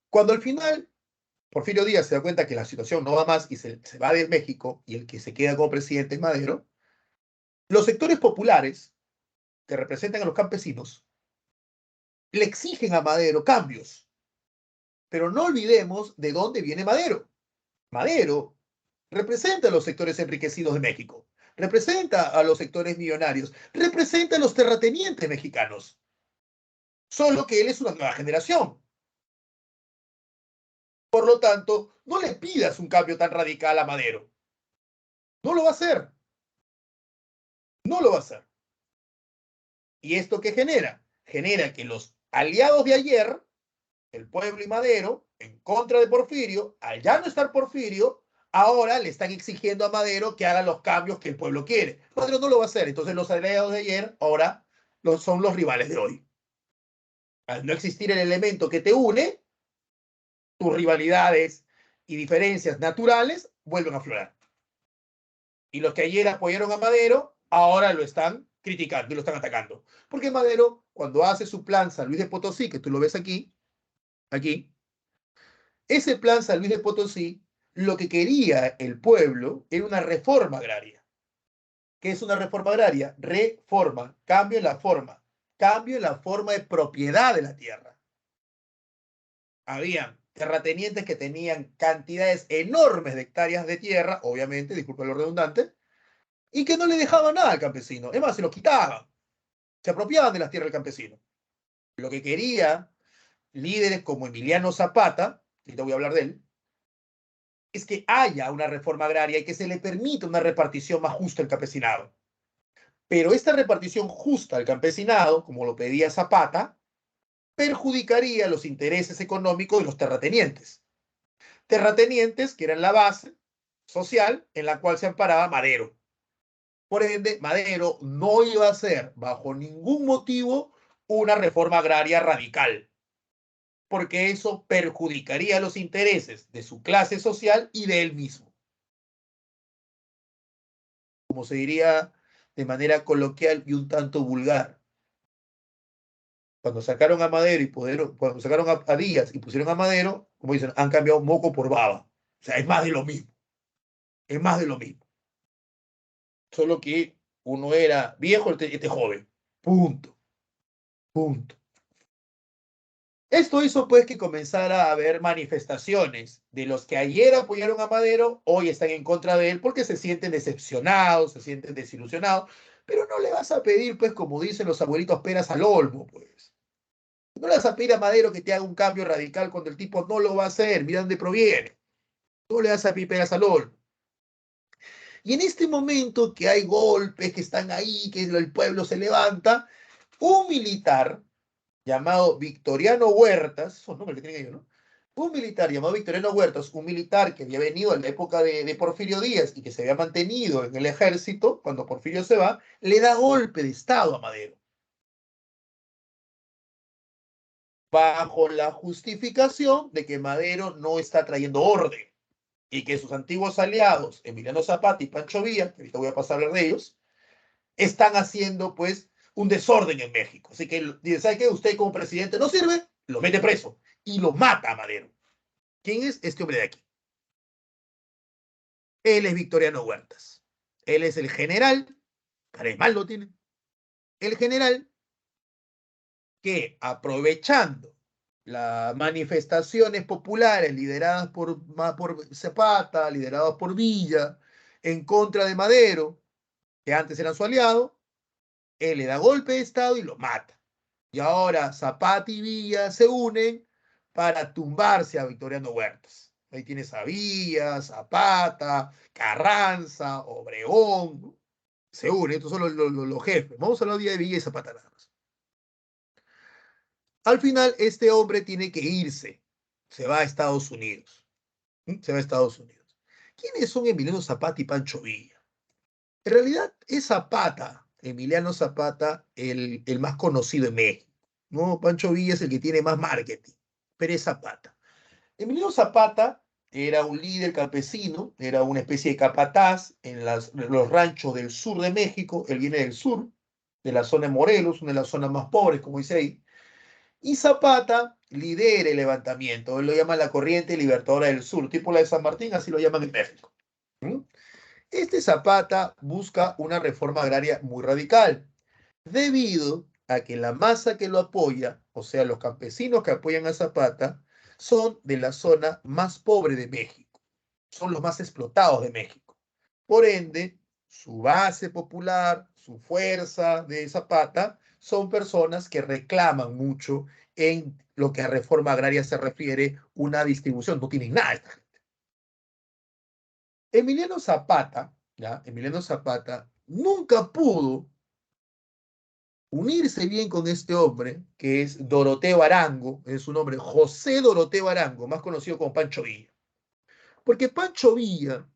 Cuando al final Porfirio Díaz se da cuenta que la situación no va más y se va de México y el que se queda como presidente es Madero, los sectores populares que representan a los campesinos le exigen a Madero cambios. Pero no olvidemos de dónde viene Madero. Madero representa a los sectores enriquecidos de México, representa a los sectores millonarios, representa a los terratenientes mexicanos. Solo que él es una nueva generación. Por lo tanto, no le pidas un cambio tan radical a Madero. No lo va a hacer. No lo va a hacer. ¿Y esto qué genera? Genera que los aliados de ayer, el pueblo y Madero, en contra de Porfirio, al ya no estar Porfirio, ahora le están exigiendo a Madero que haga los cambios que el pueblo quiere. Madero no lo va a hacer. Entonces los aliados de ayer ahora son los rivales de hoy. Al no existir el elemento que te une, tus rivalidades y diferencias naturales vuelven a aflorar. Y los que ayer apoyaron a Madero, ahora lo están criticando y lo están atacando. Porque Madero, cuando hace su plan San Luis de Potosí, que tú lo ves aquí, ese plan San Luis de Potosí, lo que quería el pueblo era una reforma agraria. ¿Qué es una reforma agraria? Reforma, cambio en la forma de propiedad de la tierra. Habían terratenientes que tenían cantidades enormes de hectáreas de tierra, obviamente, disculpa lo redundante, y que no le dejaban nada al campesino. Es más, se lo quitaban. Se apropiaban de las tierras del campesino. Lo que quería líderes como Emiliano Zapata, y te voy a hablar de él, es que haya una reforma agraria y que se le permita una repartición más justa al campesinado. Pero esta repartición justa al campesinado, como lo pedía Zapata, perjudicaría los intereses económicos de los terratenientes. Terratenientes que eran la base social en la cual se amparaba Madero. Por ende, Madero no iba a hacer bajo ningún motivo una reforma agraria radical, porque eso perjudicaría los intereses de su clase social y de él mismo. Como se diría de manera coloquial y un tanto vulgar. Cuando sacaron a Madero cuando sacaron a Díaz y pusieron a Madero, como dicen, han cambiado moco por baba. O sea, es más de lo mismo. Es más de lo mismo. Solo que uno era viejo, este joven. Punto. Punto. Esto hizo pues que comenzara a haber manifestaciones de los que ayer apoyaron a Madero, hoy están en contra de él porque se sienten decepcionados, se sienten desilusionados, pero no le vas a pedir, pues, como dicen los abuelitos, peras al olmo, pues. No le vas a pedir a Madero que te haga un cambio radical cuando el tipo no lo va a hacer, mira dónde proviene. No le vas a pedir peras al olmo. Y en este momento que hay golpes, que están ahí, que el pueblo se levanta, un militar llamado Victoriano Huertas, son nombres que tienen ellos, ¿no? Un militar llamado Victoriano Huertas, un militar que había venido en la época de Porfirio Díaz y que se había mantenido en el ejército, cuando Porfirio se va, le da golpe de estado a Madero. Bajo la justificación de que Madero no está trayendo orden y que sus antiguos aliados, Emiliano Zapata y Pancho Villa, que ahorita voy a pasar a hablar de ellos, están haciendo pues un desorden en México. Así que, ¿sabe qué? Usted como presidente no sirve, lo mete preso y lo mata a Madero. ¿Quién es este hombre de aquí? Él es Victoriano Huertas. Él es el general, para mal lo tiene, el general que aprovechando las manifestaciones populares lideradas por Zapata, lideradas por Villa, en contra de Madero, que antes era su aliado, él le da golpe de estado y lo mata. Y ahora Zapata y Villa se unen para tumbarse a Victoriano Huertas. Ahí tienes a Villa, Zapata, Carranza, Obregón, ¿no? Se unen, estos son los jefes. Vamos a hablar día de Villa y Zapata nada más. Al final, este hombre tiene que irse. Se va a Estados Unidos. Se va a Estados Unidos. ¿Quiénes son Emiliano Zapata y Pancho Villa? En realidad es Zapata, Emiliano Zapata, el más conocido en México, ¿no? Pancho Villa es el que tiene más marketing, pero es Zapata. Emiliano Zapata era un líder campesino, era una especie de capataz en los ranchos del sur de México. Él viene del sur, de la zona de Morelos, una de las zonas más pobres, como dice ahí. Y Zapata lidera el levantamiento. Él lo llama la corriente libertadora del sur, tipo la de San Martín, así lo llaman en México. ¿Mm? Este Zapata busca una reforma agraria muy radical, debido a que la masa que lo apoya, o sea, los campesinos que apoyan a Zapata, son de la zona más pobre de México, son los más explotados de México. Por ende, su base popular, su fuerza de Zapata, son personas que reclaman mucho en lo que a reforma agraria se refiere, una distribución, no tienen nada. Emiliano Zapata, ¿ya? Emiliano Zapata nunca pudo unirse bien con este hombre, que es Doroteo Arango, es su nombre, José Doroteo Arango, más conocido como Pancho Villa. Porque Pancho Villa,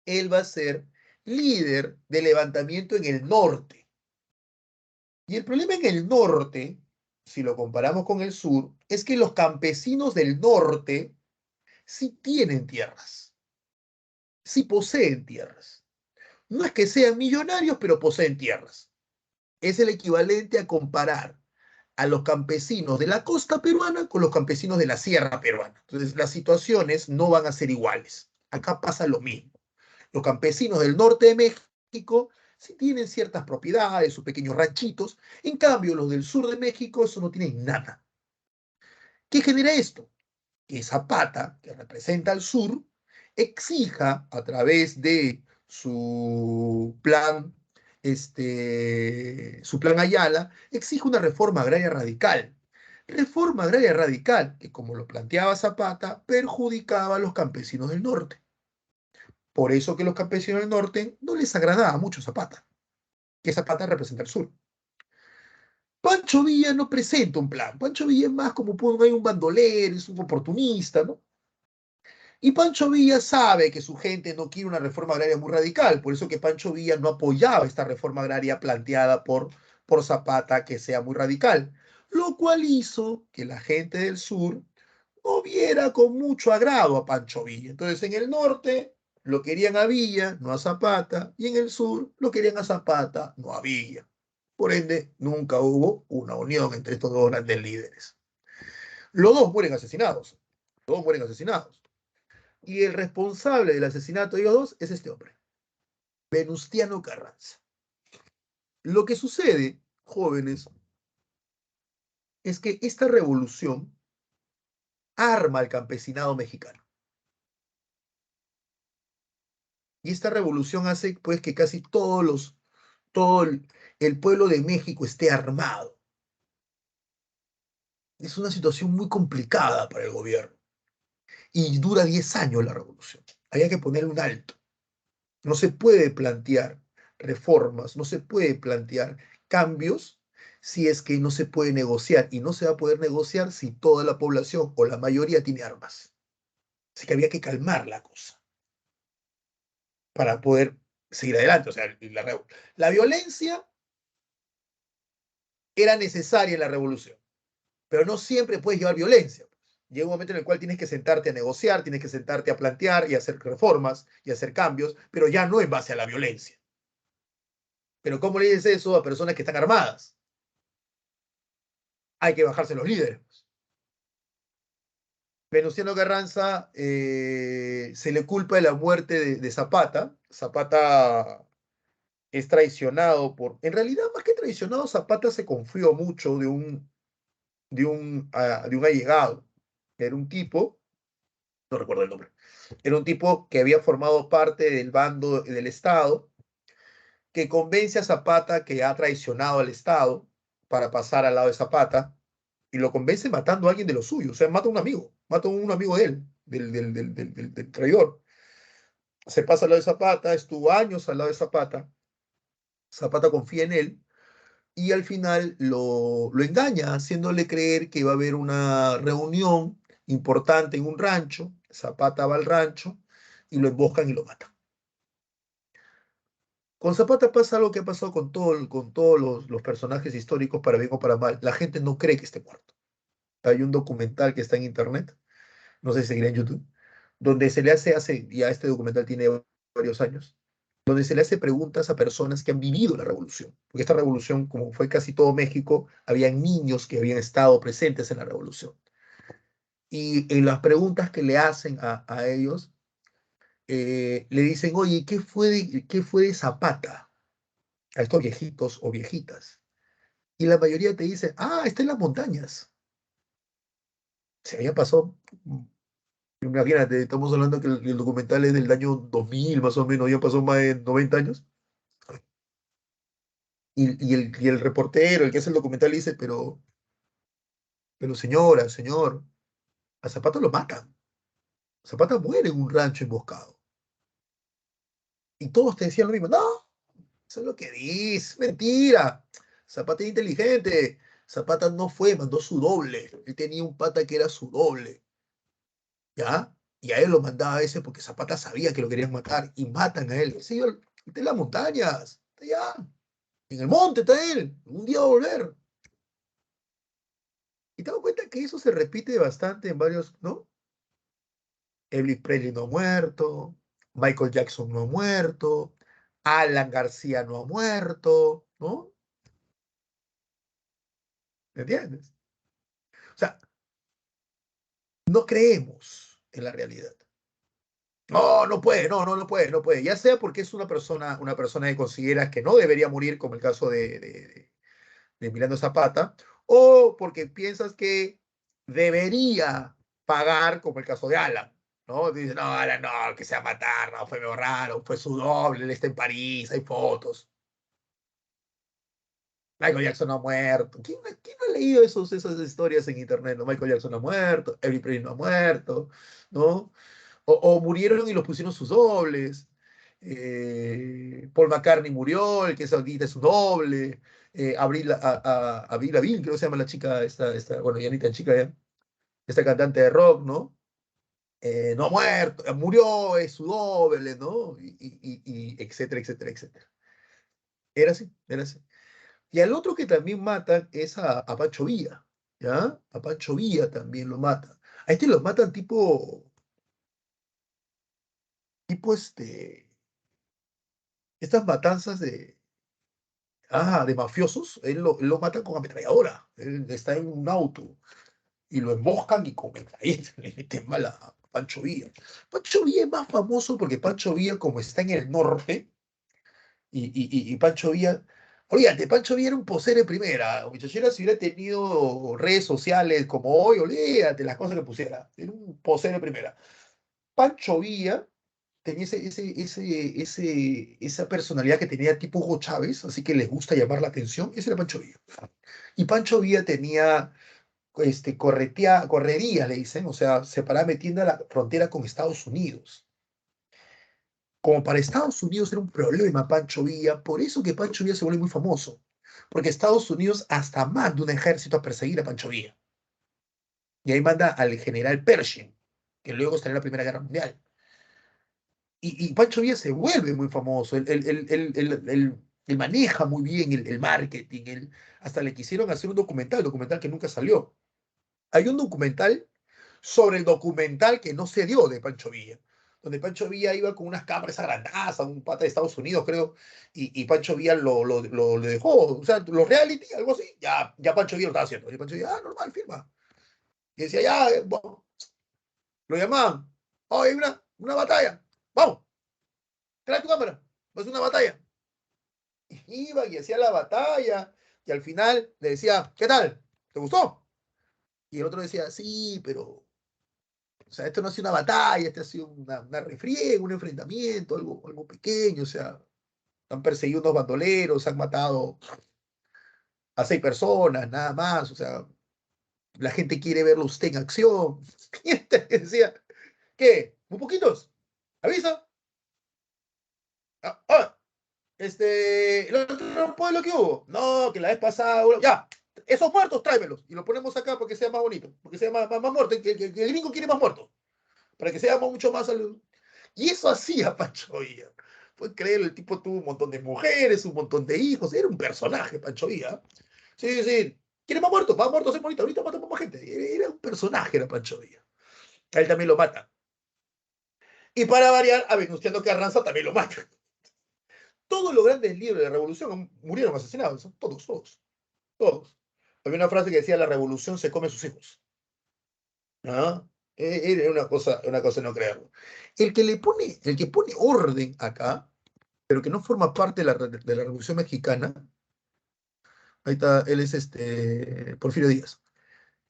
él va a ser líder de levantamiento en el norte. Y el problema en el norte, si lo comparamos con el sur, es que los campesinos del norte sí tienen tierras, sí poseen tierras. No es que sean millonarios, pero poseen tierras. Es el equivalente a comparar a los campesinos de la costa peruana con los campesinos de la sierra peruana. Entonces, las situaciones no van a ser iguales. Acá pasa lo mismo. Los campesinos del norte de México sí tienen ciertas propiedades, sus pequeños ranchitos. En cambio, los del sur de México, eso no tienen nada. ¿Qué genera esto? Que Zapata, que representa al sur, exija a través de su plan Ayala, exige una reforma agraria radical. Reforma agraria radical que, como lo planteaba Zapata, perjudicaba a los campesinos del norte. Por eso que los campesinos del norte no les agradaba mucho Zapata, que Zapata representa al sur. Pancho Villa no presenta un plan. Pancho Villa es más como un bandolero, es un oportunista, ¿no? Y Pancho Villa sabe que su gente no quiere una reforma agraria muy radical, por eso que Pancho Villa no apoyaba esta reforma agraria planteada por Zapata que sea muy radical, lo cual hizo que la gente del sur no viera con mucho agrado a Pancho Villa. Entonces en el norte lo querían a Villa, no a Zapata, y en el sur lo querían a Zapata, no a Villa. Por ende, nunca hubo una unión entre estos dos grandes líderes. Los dos mueren asesinados. Los dos mueren asesinados. Y el responsable del asesinato de ellos dos es este hombre, Venustiano Carranza. Lo que sucede, jóvenes, es que esta revolución arma al campesinado mexicano. Y esta revolución hace pues que casi todo el pueblo de México esté armado. Es una situación muy complicada para el gobierno. Y dura 10 años la revolución. Había que ponerle un alto. No se puede plantear reformas, no se puede plantear cambios si es que no se puede negociar. Y no se va a poder negociar si toda la población o la mayoría tiene armas. Así que había que calmar la cosa para poder seguir adelante. O sea, la violencia era necesaria en la revolución, pero no siempre puedes llevar violencia. Llega un momento en el cual tienes que sentarte a negociar, tienes que sentarte a plantear y hacer reformas y hacer cambios, pero ya no en base a la violencia. Pero ¿cómo le dices eso a personas que están armadas? Hay que bajarse los líderes. Venustiano Carranza se le culpa de la muerte de Zapata. Zapata es traicionado por... En realidad, más que traicionado, Zapata se confió mucho de un allegado. Era un tipo, no recuerdo el nombre, era un tipo que había formado parte del bando del Estado, que convence a Zapata que ha traicionado al Estado para pasar al lado de Zapata, y lo convence matando a alguien de los suyos. O sea, mata a un amigo de él, del traidor. Se pasa al lado de Zapata, estuvo años al lado de Zapata. Zapata confía en él y al final lo engaña, haciéndole creer que va a haber una reunión importante en un rancho. Zapata va al rancho y lo emboscan y lo matan. Con Zapata pasa algo que ha pasado con todos los personajes históricos, para bien o para mal. La gente no cree que esté muerto. Hay un documental que está en internet, no sé si seguirá en YouTube, donde se le hace, ya este documental tiene varios años, donde se le hace preguntas a personas que han vivido la revolución. Porque esta revolución, como fue casi todo México, había niños que habían estado presentes en la revolución. Y en las preguntas que le hacen a ellos, le dicen, oye, qué fue de Zapata? A estos viejitos o viejitas. Y la mayoría te dice, está en las montañas. Se había pasado, imagínate, estamos hablando que el documental es del año 2000 más o menos, ya pasó más de 90 años. Y el reportero, el que hace el documental, dice, pero señora, señor, a Zapata lo matan. Zapata muere en un rancho emboscado. Y todos te decían lo mismo. No, eso es lo que dice, mentira. Zapata es inteligente. Zapata no fue, mandó su doble. Él tenía un pata que era su doble. ¿Ya? Y a él lo mandaba a ese porque Zapata sabía que lo querían matar. Y matan a él. Señor, está en las montañas. Está allá. En el monte está él. Un día va a volver. Y te das cuenta que eso se repite bastante en varios, ¿no? Elvis Presley no ha muerto, Michael Jackson no ha muerto, Alan García no ha muerto, ¿no? ¿Me entiendes? O sea, no creemos en la realidad. No, no puede, no puede, no puede. Ya sea porque es una persona que consideras que no debería morir, como el caso de Emiliano Zapata, o porque piensas que debería pagar, como el caso de Alan, ¿no? Dice, no, Alan, no, que sea matar, no, fue medio raro, fue su doble, él está en París, hay fotos. Michael Jackson no ha muerto. ¿Quién no ha leído esas historias en internet? ¿No? Michael Jackson no ha muerto, Elvis Presley no ha muerto, ¿no? O murieron y los pusieron sus dobles. Paul McCartney murió, el que es ahorita es su doble. Avril Lavigne, creo que se llama la chica, bueno, ya ni tan chica ya, esta cantante de rock, ¿no? No ha muerto, murió, es su doble, ¿no? Y etcétera, etcétera, etcétera. Era así, era así. Y al otro que también matan es a Pancho Villa, ¿ya? A Pancho Villa también lo matan. A este lo matan tipo, estas matanzas de mafiosos, él lo matan con ametralladora. Él está en un auto y lo emboscan y con metralleta le meten bala a Pancho Villa. Pancho Villa es más famoso porque Pancho Villa, como está en el norte, y Pancho Villa, olvídate, Pancho Villa era un posero de primera. Muchachera, si hubiera tenido redes sociales como hoy, olvídate las cosas que pusiera. Era un posero de primera. Pancho Villa tenía esa personalidad que tenía tipo Hugo Chávez, así que les gusta llamar la atención. Ese era Pancho Villa. Y Pancho Villa tenía, correría, le dicen, o sea, se paraba metiendo a la frontera con Estados Unidos. Como para Estados Unidos era un problema Pancho Villa, por eso que Pancho Villa se vuelve muy famoso, porque Estados Unidos hasta manda un ejército a perseguir a Pancho Villa. Y ahí manda al general Pershing, que luego está en la Primera Guerra Mundial. Y Pancho Villa se vuelve muy famoso, él maneja muy bien el marketing, hasta le quisieron hacer un documental que nunca salió. Hay un documental sobre el documental que no se dio de Pancho Villa, donde Pancho Villa iba con unas cámaras agrandadas a un pata de Estados Unidos, creo, y Pancho Villa lo dejó, o sea, los reality, algo así, ya Pancho Villa lo estaba haciendo. Y Pancho Villa, normal, firma. Y decía, ya, bueno, lo llamaban, oh, hay una batalla, vamos, trae tu cámara, va a ser una batalla. Y iba y hacía la batalla, y al final le decía, ¿qué tal? ¿Te gustó? Y el otro decía, sí, pero o sea, esto no ha sido una batalla, esto ha sido una refriega, un enfrentamiento, algo pequeño, o sea, han perseguido unos bandoleros, han matado a 6 personas, nada más, o sea, la gente quiere verlo usted en acción. Y este decía, ¿qué? ¿Muy poquitos? ¿Avisa? Ah, ah, el otro pueblo que hubo. No, que la vez pasada, ya, esos muertos tráemelos y los ponemos acá porque sea más bonito, porque sea más muerto, que el gringo quiere más muertos, para que sea mucho más. Y eso hacía Pancho Villa. puedes creer, el tipo tuvo un montón de mujeres, un montón de hijos, era un personaje, Pancho Villa. Sí, sí. ¿Quién es más muerto? Más muerto, se bonito, ahorita mata más gente. Era un personaje, era Pancho Villa. A él también lo mata. Y para variar, a Venustiano Carranza también lo mata. Todos los grandes líderes de la revolución murieron asesinados, todos, todos, todos. Había una frase que decía, la revolución se come a sus hijos. ¿No? Era una cosa no creerlo. El que pone orden acá, pero que no forma parte de la Revolución Mexicana, ahí está, él es Porfirio Díaz.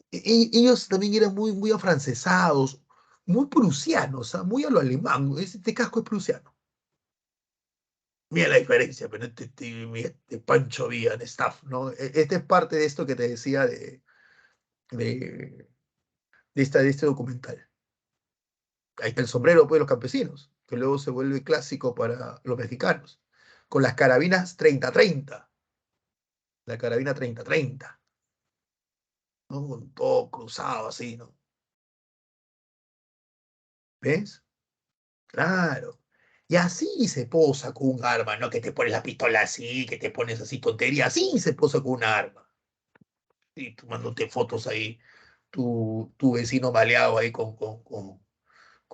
Ellos también eran muy, muy afrancesados, muy prusianos, ¿ah? Muy a lo alemán. Este casco es prusiano. Mira la diferencia, pero este Pancho Villa, staff, ¿no? Este es parte de esto que te decía de, de este documental. Ahí está el sombrero pues, de los campesinos, que luego se vuelve clásico para los mexicanos, con las carabinas 30-30, la carabina 30-30, ¿no? Con todo cruzado así, ¿no? ¿Ves? Claro. Y así se posa con un arma, ¿no? Que te pones la pistola así, que te pones así tontería, así se posa con un arma. Y tomándote fotos ahí, tu vecino baleado ahí con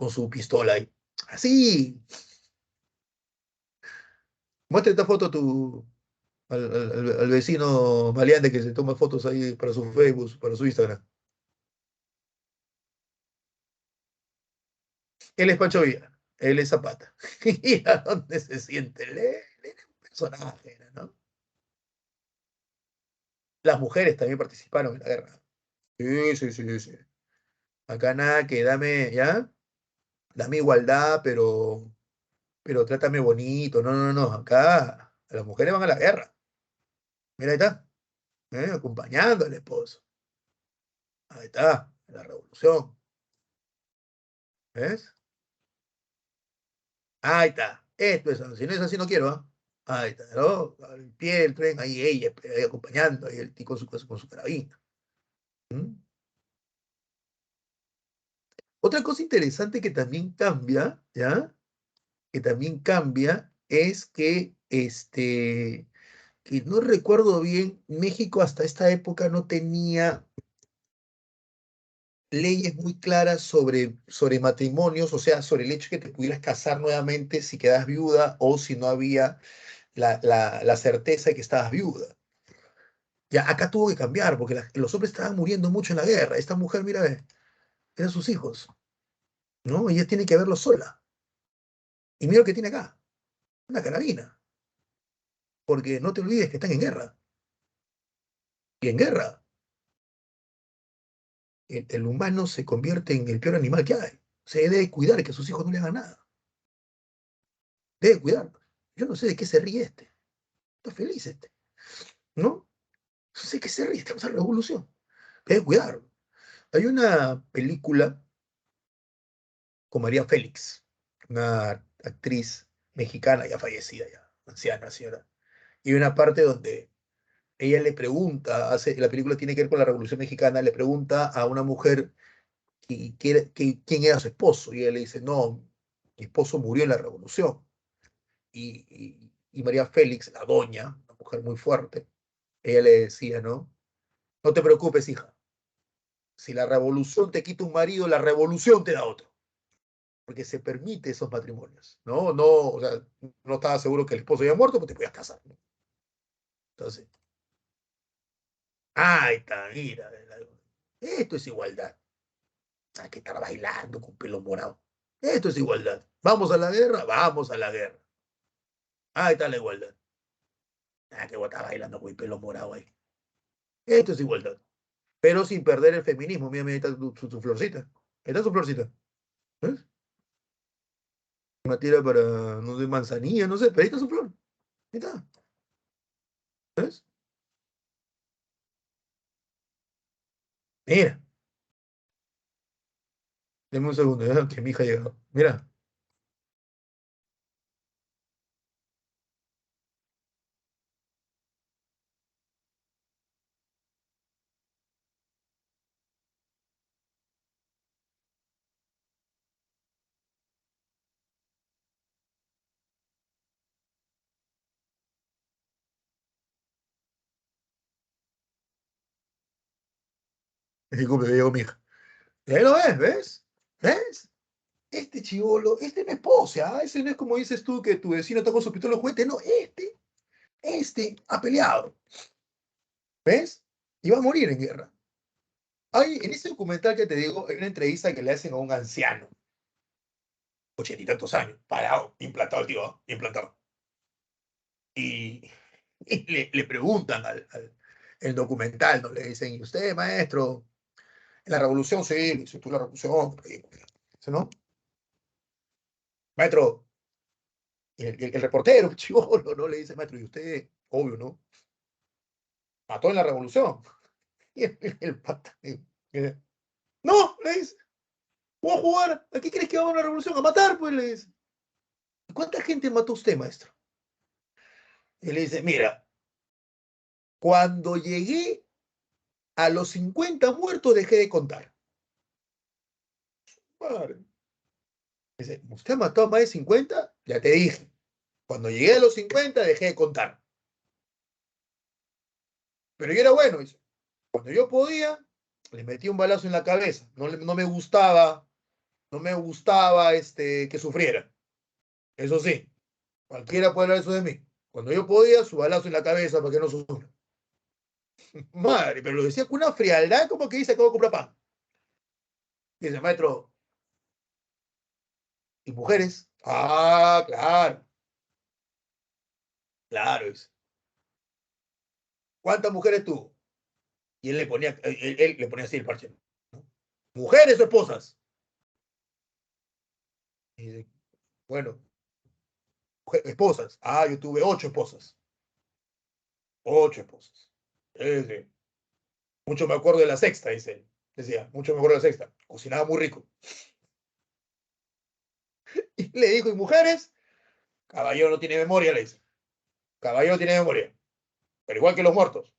su pistola ahí. Así. Muestra esta foto al vecino maleante que se toma fotos ahí para su Facebook, para su Instagram. Él es Pancho Villa, él es Zapata. ¿Y a dónde se siente? Él es un personaje, ¿no? Las mujeres también participaron en la guerra. Sí, sí, sí, sí. Acá nada que dame, ¿ya? Dame igualdad, pero trátame bonito. No, no, no. Acá las mujeres van a la guerra. Mira, ahí está, acompañando al esposo. Ahí está, en la revolución. ¿Ves? Ahí está. Esto es, si no es así, no quiero, ¿ah? Ahí está, ¿no? Al pie del tren, ahí ella, ahí acompañando, ahí el tipo con su carabina. ¿Mm? Otra cosa interesante que también cambia, ¿ya? Que también cambia es que no recuerdo bien, México hasta esta época no tenía leyes muy claras sobre matrimonios, o sea, sobre el hecho de que te pudieras casar nuevamente si quedas viuda o si no había la certeza de que estabas viuda. Ya acá tuvo que cambiar porque los hombres estaban muriendo mucho en la guerra. Esta mujer, mira, eran sus hijos, ¿no? Ella tiene que verlo sola. Y mira lo que tiene acá, una carabina, porque no te olvides que están en guerra. Y en guerra, el humano se convierte en el peor animal que hay. Se debe cuidar que a sus hijos no le hagan nada. Debe cuidar. Yo no sé de qué se ríe este. Está feliz este, ¿no? No sé de qué se ríe, estamos en la revolución. Debe cuidar. Hay una película con María Félix, una actriz mexicana ya fallecida, ya anciana señora. Y hay una parte donde ella le pregunta, la película tiene que ver con la Revolución Mexicana, le pregunta a una mujer quién era su esposo. Y ella le dice, no, mi esposo murió en la Revolución. Y María Félix, la doña, una mujer muy fuerte, ella le decía, ¿no? No te preocupes, hija. Si la revolución te quita un marido, la revolución te da otro. Porque se permite esos matrimonios, ¿no? No, o sea, no estaba seguro que el esposo había muerto, pues te podías casar, ¿no? Entonces, ahí está, mira. Esto es igualdad. Hay que estar bailando con pelo morado. Esto es igualdad. ¿Vamos a la guerra? Vamos a la guerra. Ahí está la igualdad. Que voy a estar bailando con el pelo morado ahí. Esto es igualdad. Pero sin perder el feminismo. Mira, mira, ahí está tu florcita. Ahí está su florcita. ¿Ves? Una tira para, no sé, manzanilla, no sé, pero ahí está su flor. Ahí está. ¿Ves? Mira, deme un segundo, que mi hija ha llegado. Mira. Es que cumple, llegó mi hija. Y ahí lo ves, ¿ves? ¿Ves? Este chivolo, este no es pose, ¿ah? Ese no es como dices tú que tu vecino está con su pistola de juguete, no, este ha peleado, ¿ves? Y va a morir en guerra. En ese documental que te digo, hay una entrevista que le hacen a un anciano, 80 y tantos años, parado, implantado el tío, ¿ah? Implantado. Y, y le preguntan el documental, ¿no? Le dicen, ¿y usted, maestro? En la revolución, sí, le dice, tú la revolución. Dice, ¿no? Maestro, el reportero, chivolo, ¿no? Le dice, maestro, ¿y usted? Obvio, ¿no? Mató en la revolución. Y el pata, no, le dice, voy a jugar. ¿A qué crees que va a una revolución? A matar, pues, le dice. ¿Cuánta gente mató usted, maestro? Y le dice, mira, cuando llegué a los 50 muertos dejé de contar. Madre. Dice, ¿usted ha matado a más de 50? Ya te dije. Cuando llegué a los 50 dejé de contar. Pero yo era bueno, dice. Cuando yo podía, le metí un balazo en la cabeza. No me gustaba, no me gustaba que sufriera. Eso sí, cualquiera puede hablar eso de mí. Cuando yo podía, su balazo en la cabeza para que no sufra. Madre, pero lo decía con una frialdad como que dice que voy a comprar pan. Dice, maestro, ¿y mujeres? Ah, claro, claro. Dice. ¿Cuántas mujeres tuvo? Y él le ponía así el parche. ¿No? ¿Mujeres o esposas? Y dice, bueno, esposas. Ah, yo tuve 8 esposas. 8 esposas. Sí. Mucho me acuerdo de la sexta, dice él. Decía, mucho me acuerdo de la sexta. Cocinaba muy rico. Y le dijo, ¿y mujeres? Caballero no tiene memoria, le dice. Caballero tiene memoria. Pero igual que los muertos.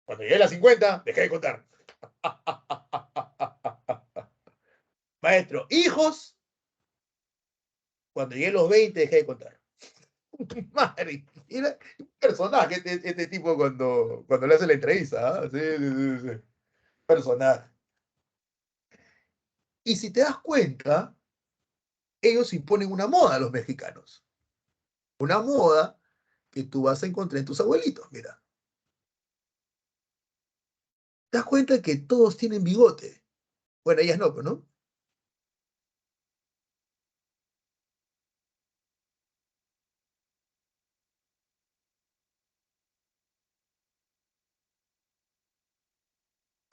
Cuando llegué a las 50, dejé de contar. Maestro, hijos, cuando llegué a los 20, dejé de contar. Madre, era un personaje este tipo cuando le hace la entrevista. ¿Ah? Sí, sí, sí, sí. Personaje. Y si te das cuenta, ellos imponen una moda a los mexicanos. Una moda que tú vas a encontrar en tus abuelitos. Mira, te das cuenta que todos tienen bigote. Bueno, ellas no, pero ¿no?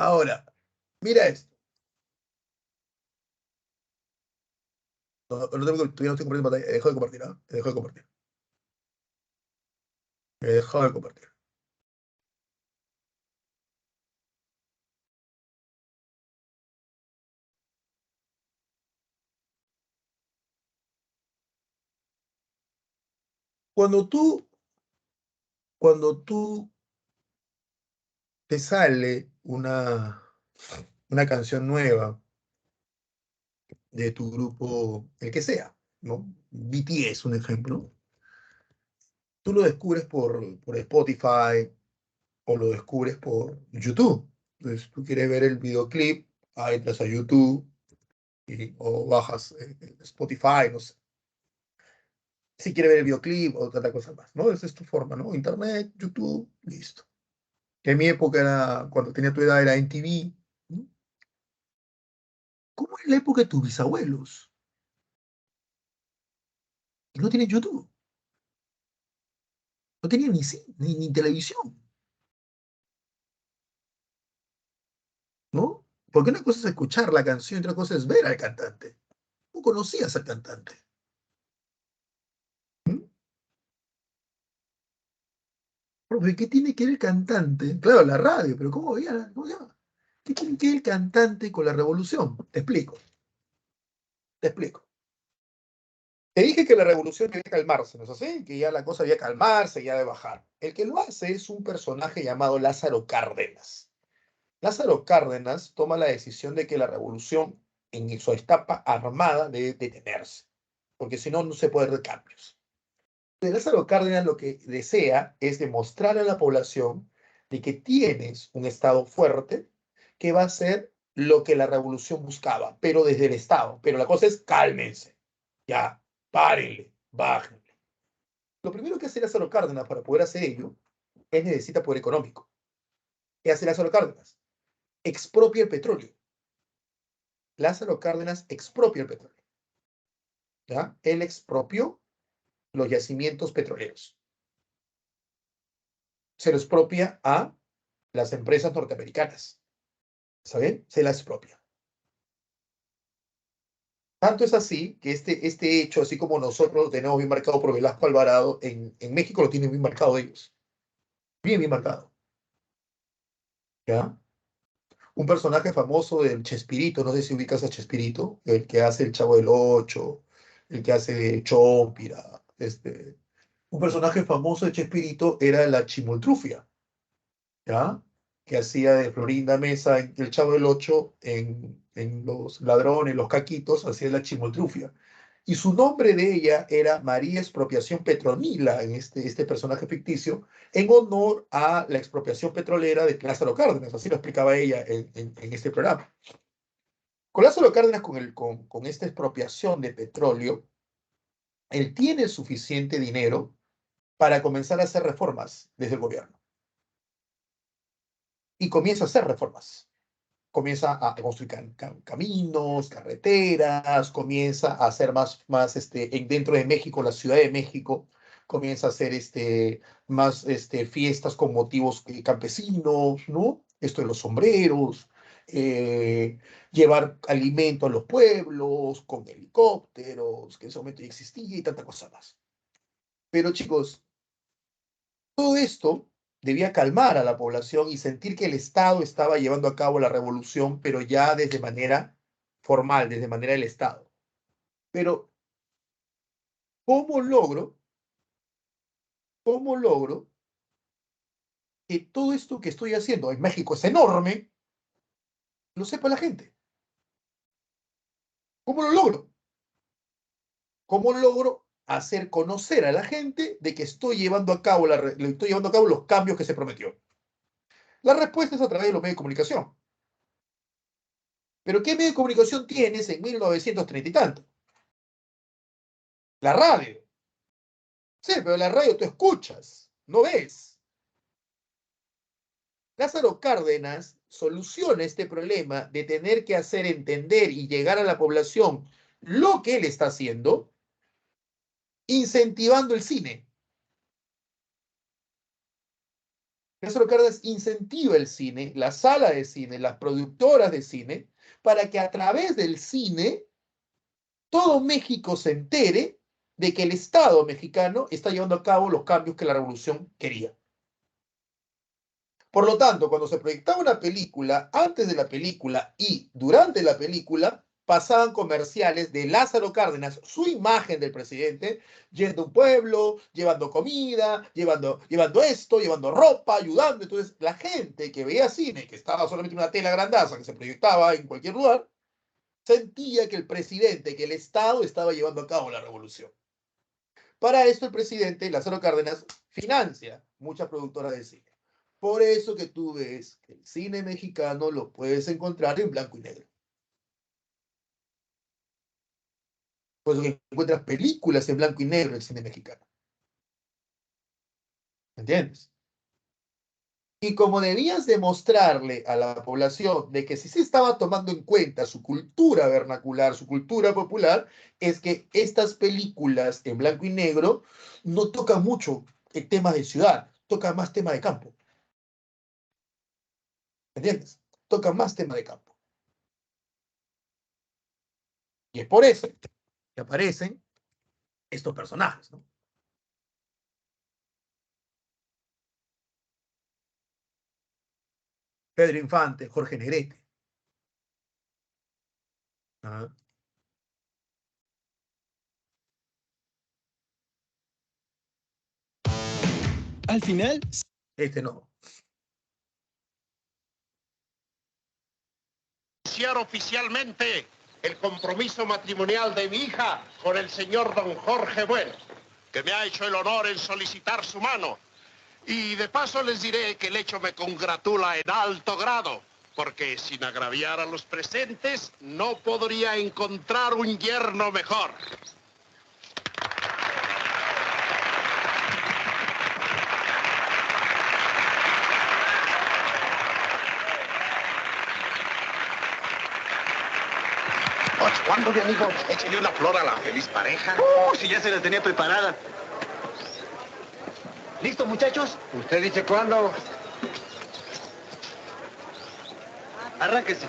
Ahora, mira esto. Todavía no estoy compartiendo pantalla. He dejado de compartir, ¿ah? He dejado de compartir. He dejado de compartir. Cuando tú, cuando tú te sale una canción nueva de tu grupo, el que sea, ¿no? BTS, un ejemplo. Tú lo descubres por Spotify o lo descubres por YouTube. Entonces, tú quieres ver el videoclip, ahí entras a YouTube o bajas Spotify, no sé. Si quieres ver el videoclip o otra cosa más, ¿no? Esa es tu forma, ¿no? Internet, YouTube, listo. Que en mi época era, cuando tenía tu edad, era MTV, ¿no? ¿Cómo en la época de tus bisabuelos? Y no tienen YouTube, no tenían ni televisión, ¿no? Porque una cosa es escuchar la canción y otra cosa es ver al cantante. No conocías al cantante. ¿Mm? Profe, ¿qué tiene que ver el cantante? Claro, la radio, pero ¿cómo llama? ¿Qué tiene que ver el cantante con la revolución? Te explico, te explico. Te dije que la revolución debía calmarse, ¿no es así? Que ya la cosa debía calmarse, ya de bajar. El que lo hace es un personaje llamado Lázaro Cárdenas. Lázaro Cárdenas toma la decisión de que la revolución en su etapa armada debe detenerse, porque si no, no se puede hacer cambios. Lázaro Cárdenas lo que desea es demostrar a la población de que tienes un Estado fuerte, que va a ser lo que la revolución buscaba, pero desde el Estado. Pero la cosa es, cálmense, ya, párenle, bájenle. Lo primero que hace Lázaro Cárdenas para poder hacer ello es necesita poder económico. ¿Qué hace Lázaro Cárdenas? Expropia el petróleo. Lázaro Cárdenas expropia el petróleo. ¿Ya? Él expropió los yacimientos petroleros. Se los expropia a las empresas norteamericanas. ¿Saben? Se las expropia. Tanto es así que este hecho, así como nosotros lo tenemos bien marcado por Velasco Alvarado, en México lo tienen bien marcado ellos. Bien, bien marcado. ¿Ya? Un personaje famoso del Chespirito, no sé si ubicas a Chespirito, el que hace el Chavo del Ocho, el que hace Chópira, un personaje famoso de Chespirito era la Chimoltrufia, ¿ya? Que hacía de Florinda Mesa en el Chavo del Ocho, en Los Ladrones, Los Caquitos, hacía la Chimoltrufia. Y su nombre de ella era María Expropiación Petronila, en este personaje ficticio, en honor a la expropiación petrolera de Lázaro Cárdenas, así lo explicaba ella en este programa. Con Lázaro Cárdenas, con esta expropiación de petróleo, él tiene suficiente dinero para comenzar a hacer reformas desde el gobierno. Y comienza a hacer reformas. Comienza a construir caminos, carreteras, comienza a hacer dentro de México, la Ciudad de México, comienza a hacer más fiestas con motivos campesinos, ¿no? Esto de los sombreros, eh, llevar alimento a los pueblos con helicópteros, que en ese momento ya existía y tanta cosa más. Pero chicos, todo esto debía calmar a la población y sentir que el Estado estaba llevando a cabo la revolución, pero ya desde manera formal, desde manera del Estado. Pero, ¿cómo logro que todo esto que estoy haciendo en México es enorme, lo sepa la gente? ¿Cómo lo logro? ¿Cómo logro hacer conocer a la gente de que estoy llevando a cabo los cambios que se prometió? La respuesta es a través de los medios de comunicación. ¿Pero qué medio de comunicación tienes en 1930 y tanto? La radio. Sí, pero la radio tú escuchas, no ves. Lázaro Cárdenas soluciona este problema de tener que hacer entender y llegar a la población lo que él está haciendo, incentivando el cine. Lázaro Cárdenas incentiva el cine, la sala de cine, las productoras de cine, para que a través del cine todo México se entere de que el Estado mexicano está llevando a cabo los cambios que la revolución quería. Por lo tanto, cuando se proyectaba una película, antes de la película y durante la película, pasaban comerciales de Lázaro Cárdenas, su imagen del presidente, yendo a un pueblo, llevando comida, llevando esto, llevando ropa, ayudando. Entonces, la gente que veía cine, que estaba solamente en una tela grandaza que se proyectaba en cualquier lugar, sentía que el presidente, que el Estado estaba llevando a cabo la revolución. Para esto, el presidente, Lázaro Cárdenas, financia muchas productoras de cine. Por eso que tú ves que el cine mexicano lo puedes encontrar en blanco y negro. Por eso que encuentras películas en blanco y negro del cine mexicano. ¿Entiendes? Y como debías demostrarle a la población de que si se estaba tomando en cuenta su cultura vernacular, su cultura popular, es que estas películas en blanco y negro no tocan mucho el tema de ciudad, tocan más tema de campo. ¿Entiendes? Tocan más tema de campo. Y es por eso que aparecen estos personajes, ¿no? Pedro Infante, Jorge Negrete. ¿Ah? Al final, Este no. Oficialmente el compromiso matrimonial de mi hija con el señor don Jorge Bueno, que me ha hecho el honor en solicitar su mano. Y de paso les diré que el hecho me congratula en alto grado, porque sin agraviar a los presentes, no podría encontrar un yerno mejor. ¿Cuándo, mi amigo? Échale una flor a la feliz pareja. Si ya se la tenía preparada. ¿Listo, muchachos? ¿Usted dice cuándo? Arránquense.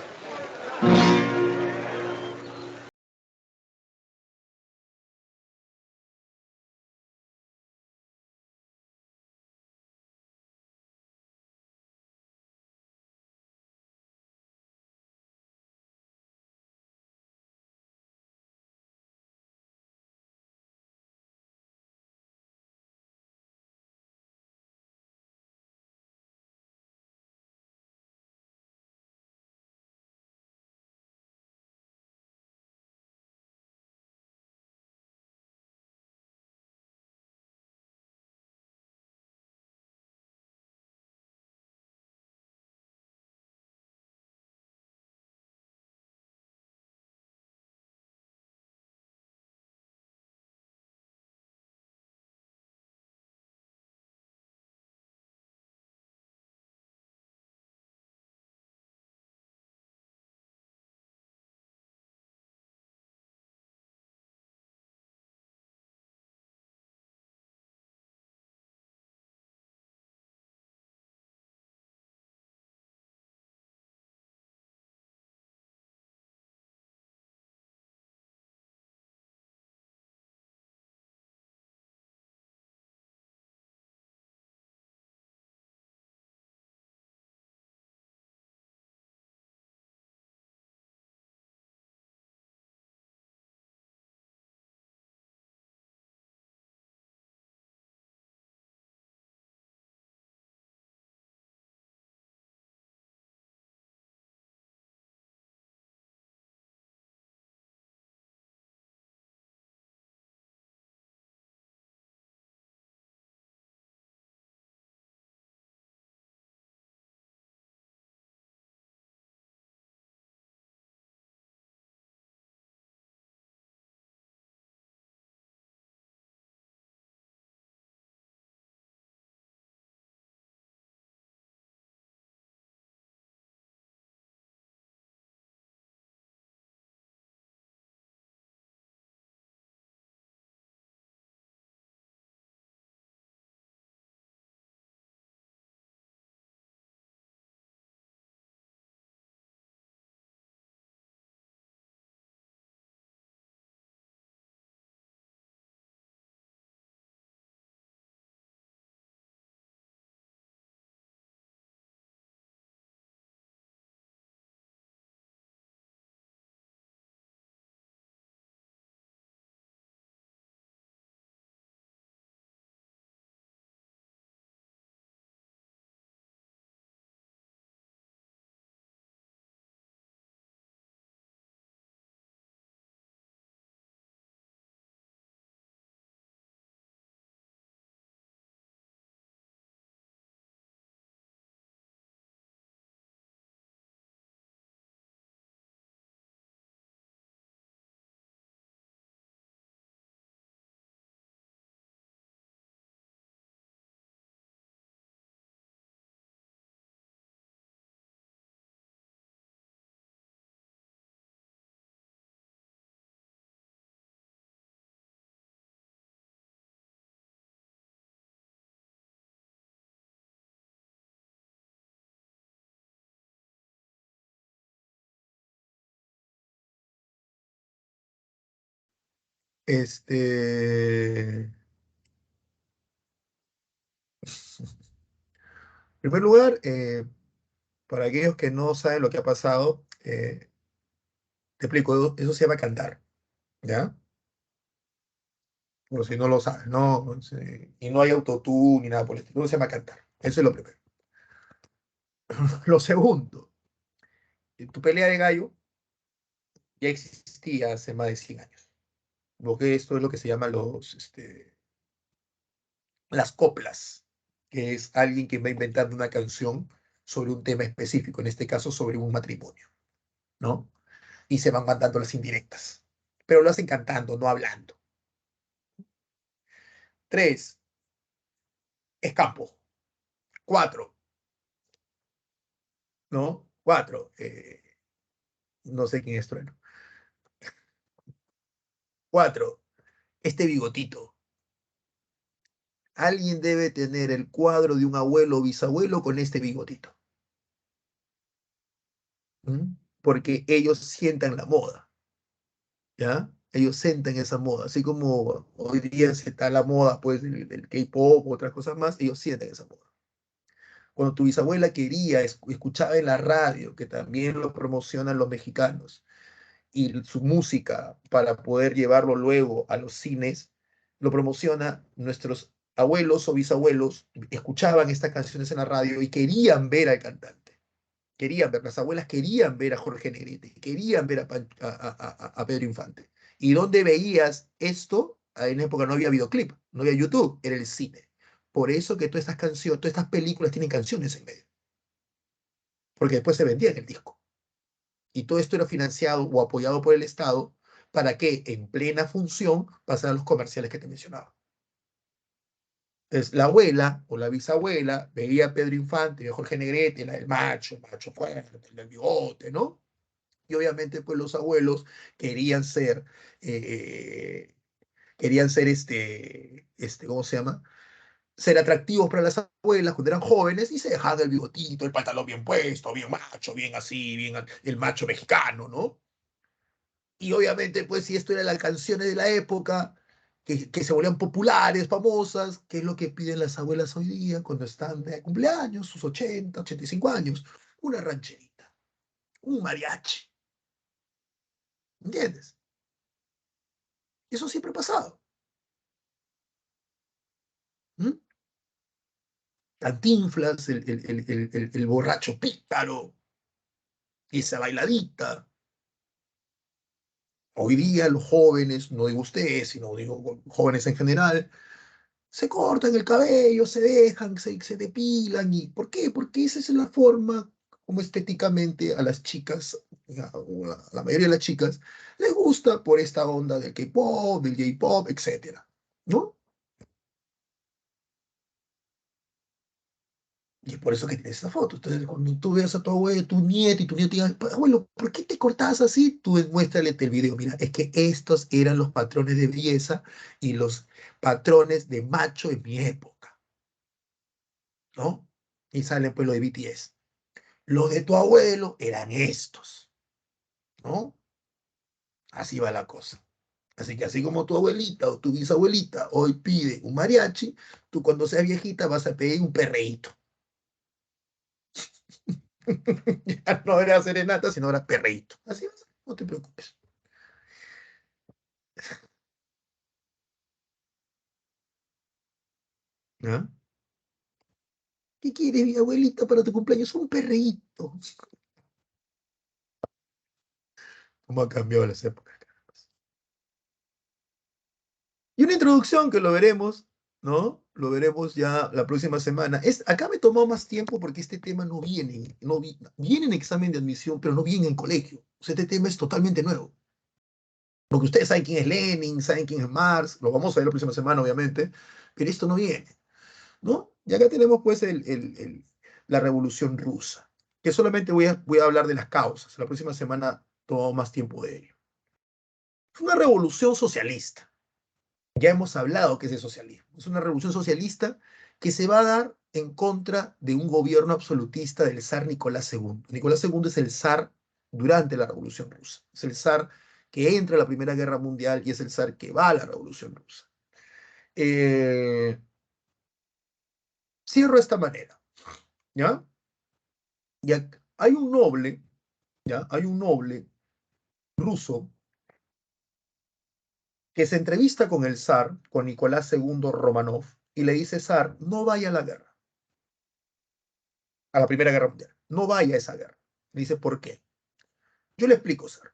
En primer lugar, para aquellos que no saben lo que ha pasado, te explico, eso se llama cantar, ¿ya? Por si no lo sabes, ¿no? Sí, y no hay autotune ni nada por el estilo, eso se llama cantar. Eso es lo primero. Lo segundo, tu pelea de gallo ya existía hace más de 100 años. Porque esto es lo que se llama las coplas, que es alguien que va inventando una canción sobre un tema específico, en este caso sobre un matrimonio, ¿no? Y se van mandando las indirectas, pero lo hacen cantando, no hablando. 3, es campo. 4, ¿no? 4, no sé quién es Trueno. 4, este bigotito. Alguien debe tener el cuadro de un abuelo o bisabuelo con este bigotito. ¿Mm? Porque ellos sientan la moda, ¿ya? Ellos sienten esa moda, así como hoy día se está la moda, pues, del K-pop o otras cosas más, ellos sienten esa moda. Cuando tu bisabuela quería, escuchaba en la radio, que también lo promocionan los mexicanos, y su música para poder llevarlo luego a los cines, lo promociona nuestros abuelos o bisabuelos, escuchaban estas canciones en la radio y querían ver al cantante. Querían ver, las abuelas querían ver a Jorge Negrete, querían ver a Pedro Infante. ¿Y dónde veías esto? En la época no había videoclip, no había YouTube, era el cine. Por eso que todas estas canciones, todas estas películas tienen canciones en medio, porque después se vendían el disco. Y todo esto era financiado o apoyado por el Estado para que en plena función pasaran los comerciales que te mencionaba. Entonces, la abuela o la bisabuela veía a Pedro Infante, a Jorge Negrete, la del macho fuerte, el del bigote, ¿no? Y obviamente, pues los abuelos querían ser, eh, ¿cómo se llama? Ser atractivos para las abuelas cuando eran jóvenes y se dejaban el bigotito, el pantalón bien puesto, bien macho, bien así, bien el macho mexicano, ¿no? Y obviamente, pues si esto eran las canciones de la época, que se volvían populares, famosas, ¿qué es lo que piden las abuelas hoy día cuando están de cumpleaños, sus 80, 85 años? Una rancherita, un mariachi, ¿entiendes? Eso siempre ha pasado. ¿Mm? Cantinflas, el borracho pícaro, esa bailadita. Hoy día los jóvenes, no digo ustedes, sino digo jóvenes en general, se cortan el cabello, se dejan, se depilan. ¿Y por qué? Porque esa es la forma como estéticamente a las chicas, a la mayoría de las chicas, les gusta por esta onda del K-pop, del J-pop, etcétera, ¿no? Y es por eso que tienes esa foto. Entonces, cuando tú veas a tu abuelo, tu nieto y tu nieto digan, abuelo, ¿por qué te cortabas así? Tú muéstrale el video. Mira, es que estos eran los patrones de belleza y los patrones de macho en mi época, ¿no? Y sale pues lo de BTS. Los de tu abuelo eran estos, ¿no? Así va la cosa. Así que así como tu abuelita o tu bisabuelita hoy pide un mariachi, tú cuando seas viejita vas a pedir un perreíto. Ya no era serenata, sino era perreíto. Así va, no te preocupes. ¿Ah? ¿Qué quiere mi abuelita para tu cumpleaños? Un perreíto. ¿Cómo ha cambiado las épocas? Y una introducción que lo veremos, ¿no? Lo veremos ya la próxima semana. Acá me tomó más tiempo porque este tema no viene, viene en examen de admisión, pero no viene en colegio. O sea, este tema es totalmente nuevo. Porque ustedes saben quién es Lenin, saben quién es Marx, lo vamos a ver la próxima semana, obviamente, pero esto no viene, ¿no? Y acá tenemos pues la Revolución Rusa, que solamente voy a hablar de las causas. La próxima semana tomamos más tiempo de ello. Fue una revolución socialista. Ya hemos hablado que es el socialismo. Es una revolución socialista que se va a dar en contra de un gobierno absolutista del zar Nicolás II. Nicolás II es el zar durante la Revolución Rusa. Es el zar que entra a la Primera Guerra Mundial y es el zar que va a la Revolución Rusa. Eh, Cierro de esta manera, ¿ya? Hay un noble, ¿ya? Hay un noble ruso que se entrevista con el zar, con Nicolás II Romanov, y le dice, zar, no vaya a la guerra, a la Primera Guerra Mundial, no vaya a esa guerra. Le dice, ¿por qué? Yo le explico, zar.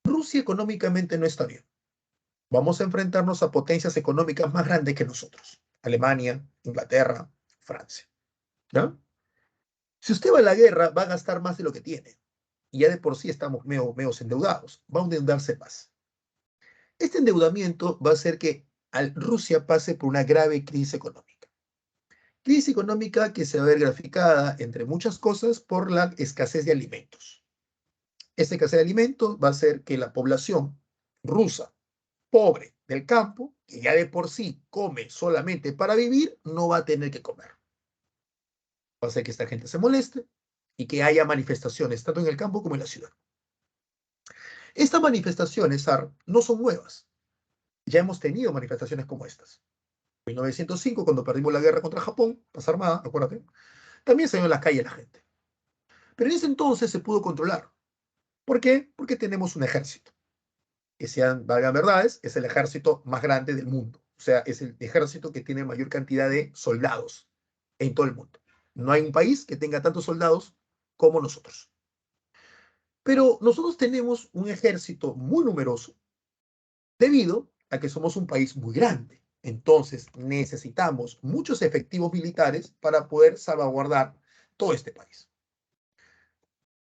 Rusia económicamente no está bien. Vamos a enfrentarnos a potencias económicas más grandes que nosotros. Alemania, Inglaterra, Francia, ¿ya? Si usted va a la guerra, va a gastar más de lo que tiene. Y ya de por sí estamos medio endeudados. Va a endeudarse más. Este endeudamiento va a hacer que Rusia pase por una grave crisis económica. Crisis económica que se va a ver graficada, entre muchas cosas, por la escasez de alimentos. Esta escasez de alimentos va a hacer que la población rusa pobre del campo, que ya de por sí come solamente para vivir, no va a tener que comer. Va a hacer que esta gente se moleste y que haya manifestaciones tanto en el campo como en la ciudad. Estas manifestaciones, Sar, no son nuevas. Ya hemos tenido manifestaciones como estas. En 1905, cuando perdimos la guerra contra Japón, Paz Armada, acuérdate, también salió en las calles la gente. Pero en ese entonces se pudo controlar. ¿Por qué? Porque tenemos un ejército. Que sean, valgan verdades, es el ejército más grande del mundo. O sea, es el ejército que tiene mayor cantidad de soldados en todo el mundo. No hay un país que tenga tantos soldados como nosotros. Pero nosotros tenemos un ejército muy numeroso debido a que somos un país muy grande. Entonces necesitamos muchos efectivos militares para poder salvaguardar todo este país.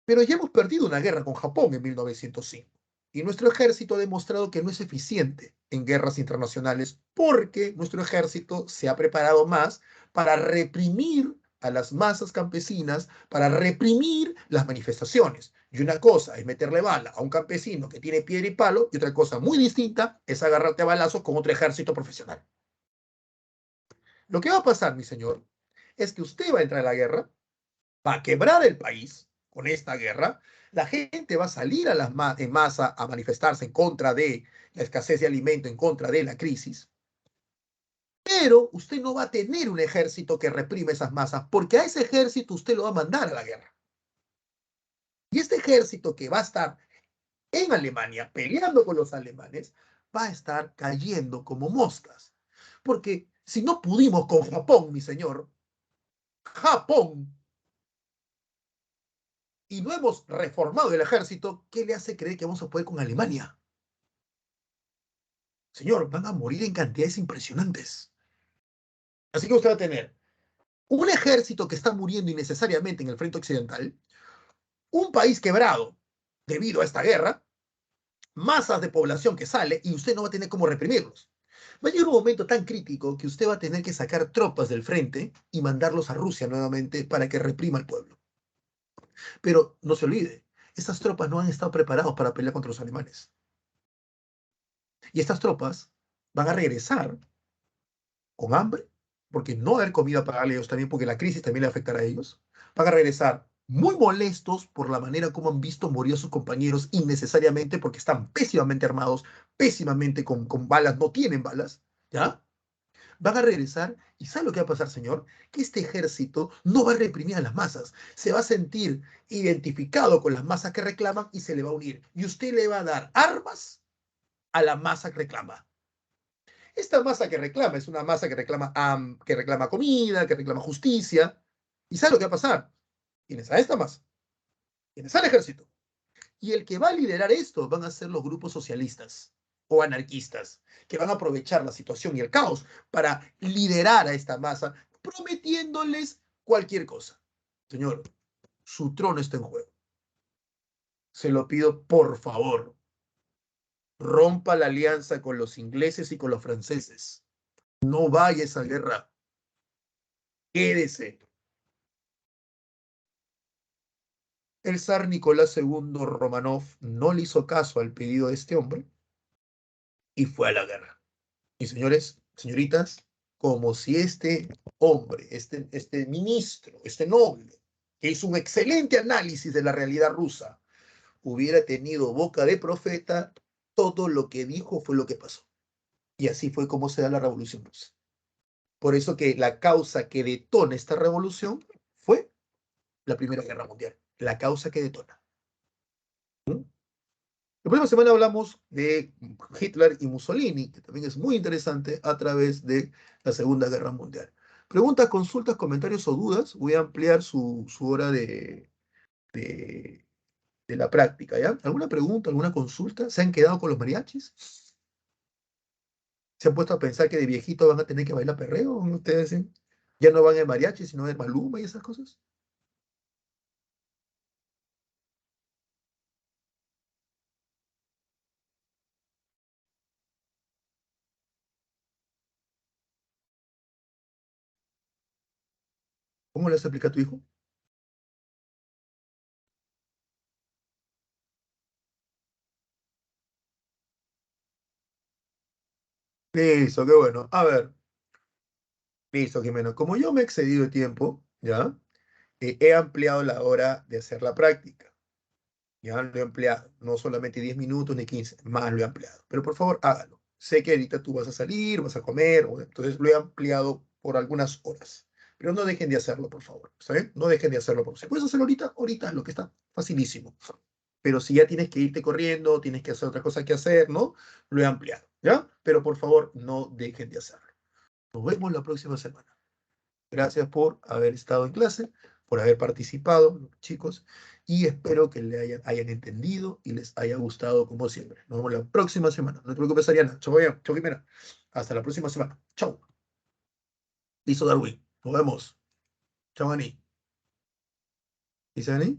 Pero ya hemos perdido una guerra con Japón en 1905 y nuestro ejército ha demostrado que no es eficiente en guerras internacionales porque nuestro ejército se ha preparado más para reprimir a las masas campesinas, para reprimir las manifestaciones. Y una cosa es meterle bala a un campesino que tiene piedra y palo, y otra cosa muy distinta es agarrarte a balazos con otro ejército profesional. Lo que va a pasar, mi señor, es que usted va a entrar a la guerra, va a quebrar el país con esta guerra, la gente va a salir en masa a manifestarse en contra de la escasez de alimento, en contra de la crisis, pero usted no va a tener un ejército que reprime esas masas, porque a ese ejército usted lo va a mandar a la guerra. Y este ejército que va a estar en Alemania peleando con los alemanes, va a estar cayendo como moscas. Porque si no pudimos con Japón, mi señor, Japón, y no hemos reformado el ejército, ¿qué le hace creer que vamos a poder con Alemania? Señor, van a morir en cantidades impresionantes. Así que usted va a tener un ejército que está muriendo innecesariamente en el frente occidental, un país quebrado debido a esta guerra, masas de población que sale y usted no va a tener cómo reprimirlos. Va a llegar un momento tan crítico que usted va a tener que sacar tropas del frente y mandarlos a Rusia nuevamente para que reprima al pueblo. Pero no se olvide, estas tropas no han estado preparadas para pelear contra los alemanes. Y estas tropas van a regresar con hambre, porque no va a haber comida para ellos también, porque la crisis también le afectará a ellos. Van a regresar muy molestos por la manera como han visto morir a sus compañeros innecesariamente, porque están pésimamente armados, pésimamente con balas, no tienen balas, ¿ya? Van a regresar y ¿sabe lo que va a pasar, señor? Que este ejército no va a reprimir a las masas, se va a sentir identificado con las masas que reclaman y se le va a unir. Y usted le va a dar armas a la masa que reclama. Esta masa que reclama es una masa que reclama comida, que reclama justicia. ¿Y sabe lo que va a pasar? Tienes a esta masa, tienes al ejército. Y el que va a liderar esto van a ser los grupos socialistas o anarquistas, que van a aprovechar la situación y el caos para liderar a esta masa, prometiéndoles cualquier cosa. Señor, su trono está en juego. Se lo pido por favor. Rompa la alianza con los ingleses y con los franceses. No vaya a esa guerra. Quédese. El zar Nicolás II Romanov no le hizo caso al pedido de este hombre y fue a la guerra. Y señores, señoritas, como si este hombre, este ministro, este noble, que hizo un excelente análisis de la realidad rusa, hubiera tenido boca de profeta, todo lo que dijo fue lo que pasó. Y así fue como se da la revolución rusa. Por eso que la causa que detona esta revolución fue la Primera Guerra Mundial. La causa que detona. La próxima semana hablamos de Hitler y Mussolini, que también es muy interesante a través de la Segunda Guerra Mundial. Preguntas, consultas, comentarios o dudas. Voy a ampliar su hora de, de la práctica, ¿ya? ¿Alguna pregunta, alguna consulta? ¿Se han quedado con los mariachis? ¿Se han puesto a pensar que de viejito van a tener que bailar perreo? ¿Ustedes dicen? ¿Ya no van en mariachi, sino en Maluma y esas cosas? ¿Cómo le vas a explicar a tu hijo? Listo, qué bueno. A ver, listo, Jimena. Como yo me he excedido de tiempo, ¿ya? He ampliado la hora de hacer la práctica. Ya lo he ampliado. No solamente 10 minutos ni 15, más lo he ampliado. Pero por favor, hágalo. Sé que ahorita tú vas a salir, vas a comer, entonces lo he ampliado por algunas horas. Pero no dejen de hacerlo, por favor. ¿Está bien? No dejen de hacerlo. Si puedes hacerlo ahorita, ahorita, lo que está facilísimo. Pero si ya tienes que irte corriendo, tienes que hacer otra cosa que hacer, ¿no? Lo he ampliado, ¿ya? Pero por favor, no dejen de hacerlo. Nos vemos la próxima semana. Gracias por haber estado en clase, por haber participado, chicos, y espero que hayan entendido y les haya gustado como siempre. Nos vemos la próxima semana. No te preocupes, Ariana. Chau, chau, Jimena. Hasta la próxima semana. Chau. Listo, Darwin. Nos vemos. Chau, Ani. ¿Dice Ani?